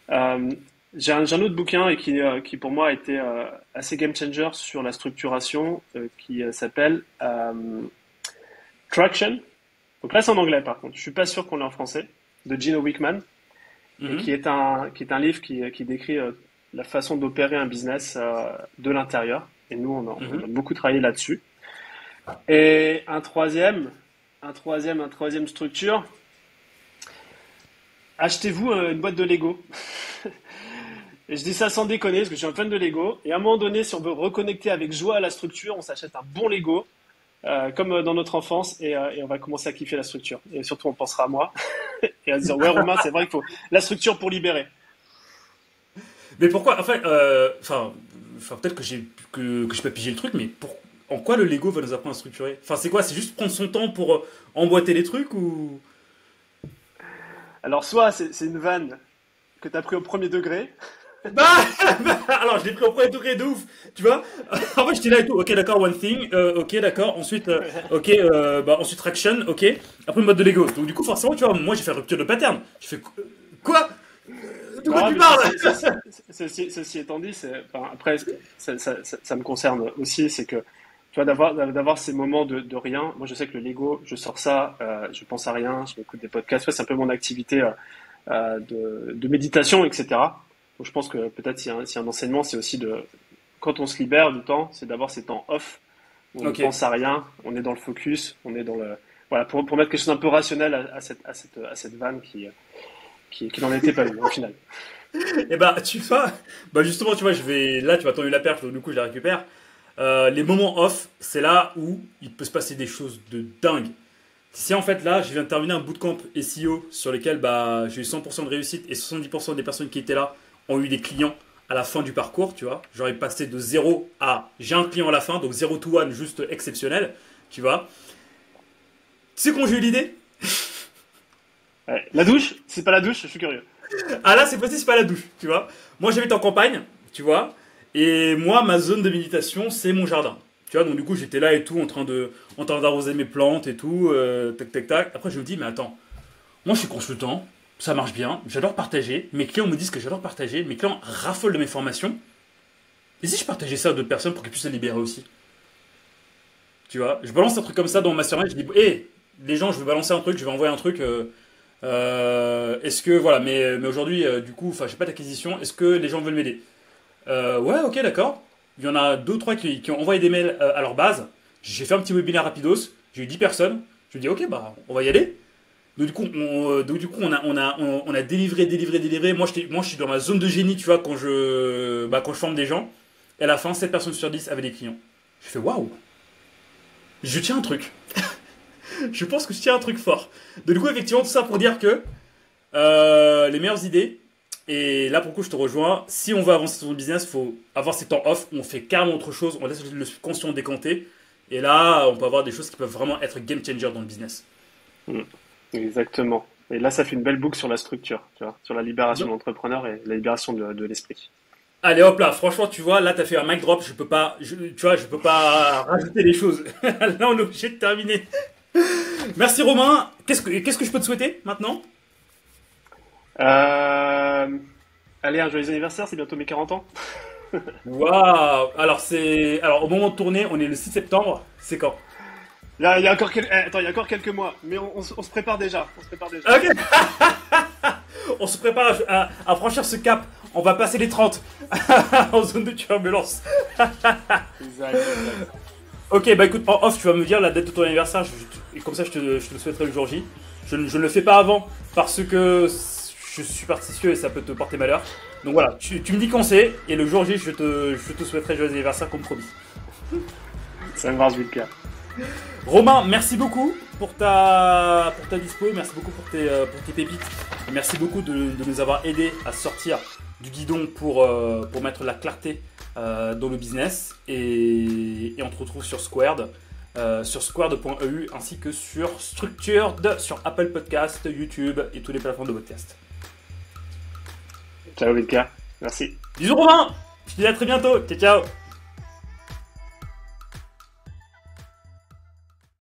hein. J'ai un autre bouquin et qui pour moi a été assez game changer sur la structuration qui s'appelle Traction. Donc là, c'est en anglais par contre. Je suis pas sûr qu'on l'ait en français. De Gino Wickman, et qui est un livre qui décrit la façon d'opérer un business de l'intérieur. Et nous, on a beaucoup travaillé là-dessus. Et un troisième structure. Achetez-vous une boîte de Lego. Et je dis ça sans déconner, parce que je suis un fan de Lego. Et à un moment donné, si on veut reconnecter avec joie à la structure, on s'achète un bon Lego, comme dans notre enfance, et on va commencer à kiffer la structure. Et surtout, on pensera à moi, et à se dire, ouais, Romain, c'est vrai qu'il faut la structure pour libérer. Mais pourquoi, enfin, peut-être que j'ai pas pigé le truc, mais en quoi le Lego va nous apprendre à structurer? Enfin, c'est quoi? C'est juste prendre son temps pour emboîter les trucs ou... Alors, soit c'est une vanne que tu as pris au premier degré. Alors, je l'ai pris au premier degré de ouf, tu vois. En fait, j'étais là et tout. Ok, d'accord, one thing. Ok, d'accord. Ensuite, ensuite traction. Ok. Après, le mode de Lego. Donc, du coup, forcément, tu vois, moi, j'ai fait rupture de pattern. Je fais quoi? De quoi tu parles? Ceci étant dit, après, ça me concerne aussi, c'est que tu vois, d'avoir ces moments de rien. Moi, je sais que le Lego, je sors ça, je pense à rien, je m'écoute des podcasts. Ouais, c'est un peu mon activité de méditation, etc. Donc, je pense que peut-être s'il y a un enseignement, c'est aussi quand on se libère du temps, c'est d'avoir ces temps off où on ne pense à rien, on est dans le focus, on est dans voilà, pour mettre quelque chose d'un peu rationnel à cette vanne qui n'en était pas une au final. Et tu vois, justement, tu vois, là, tu m'as tendu la perche, donc du coup, je la récupère. Les moments off, c'est là où il peut se passer des choses de dingue. Si en fait là, je viens de terminer un bootcamp SEO sur lequel j'ai eu 100% de réussite et 70% des personnes qui étaient là ont eu des clients à la fin du parcours, tu vois. J'aurais passé de 0 à j'ai un client à la fin, donc 0 to 1, juste exceptionnel, tu vois. Tu sais quand j'ai eu l'idée? Ouais, la douche? C'est pas la douche, je suis curieux. Ah là, c'est possible, c'est pas la douche, tu vois. Moi, j'habite en campagne, tu vois. Et moi, ma zone de méditation, c'est mon jardin. Tu vois, donc du coup, j'étais là et tout, en train d'arroser mes plantes et tout, tac. Après, je me dis, mais attends, moi, je suis consultant, ça marche bien, j'adore partager. Mes clients me disent que j'adore partager, mes clients raffolent de mes formations. Et si je partageais ça à d'autres personnes pour qu'ils puissent se libérer aussi? Tu vois, je balance un truc comme ça dans ma mastermind, je dis, hé, les gens, je vais balancer un truc, je vais envoyer un truc. Est-ce que, voilà, mais aujourd'hui, du coup, j'ai pas d'acquisition, est-ce que les gens veulent m'aider? Ouais, ok, d'accord. Il y en a 2 ou 3 qui ont envoyé des mails à leur base. J'ai fait un petit webinaire rapidos. J'ai eu 10 personnes. Je me dis, ok, on va y aller. Donc, du coup, on a délivré. Moi, je suis dans ma zone de génie, tu vois, quand je forme des gens. Et à la fin, 7 personnes sur 10 avaient des clients. Je fais, waouh! Je tiens un truc. Je pense que je tiens un truc fort. Donc, du coup, effectivement, tout ça pour dire que les meilleures idées. Et là, pour le coup, je te rejoins. Si on veut avancer sur son business, il faut avoir ces temps off où on fait carrément autre chose, on laisse le subconscient décanter. Et là, on peut avoir des choses qui peuvent vraiment être game changer dans le business. Exactement. Et là, ça fait une belle boucle sur la structure, tu vois, sur la libération de l'entrepreneur et la libération de l'esprit. Allez, hop là, franchement, tu vois, là, tu as fait un mic drop. Je peux pas rajouter les choses. Là, on est obligé de terminer. Merci Romain. Qu'est-ce que je peux te souhaiter maintenant? Allez, un joyeux anniversaire, c'est bientôt mes 40 ans. Waouh! Alors, au moment de tourner, on est le 6 septembre. C'est quand? Il y a encore quelques mois, mais on se prépare déjà. Ok. On se prépare à franchir ce cap. On va passer les 30 en zone de turbulence. Exact. Ok, écoute, en off, tu vas me dire la date de ton anniversaire. Et comme ça, je te le souhaiterai le jour J. Je ne le fais pas avant parce que je suis superstitieux et ça peut te porter malheur. Donc voilà, tu me dis quand c'est et le jour J, je te souhaiterai joyeux anniversaire comme promis. Ça me marche, Vilka. Romain, merci beaucoup pour ta dispo, merci beaucoup pour tes pépites. Et merci beaucoup de nous avoir aidés à sortir du guidon pour mettre la clarté dans le business. Et on te retrouve sur Squared. Sur squared.eu ainsi que sur Structured, sur Apple Podcast, YouTube et toutes les plateformes de podcast. Ciao Vilka. Merci. Bisous Romain. Je te dis à très bientôt. Ciao ciao.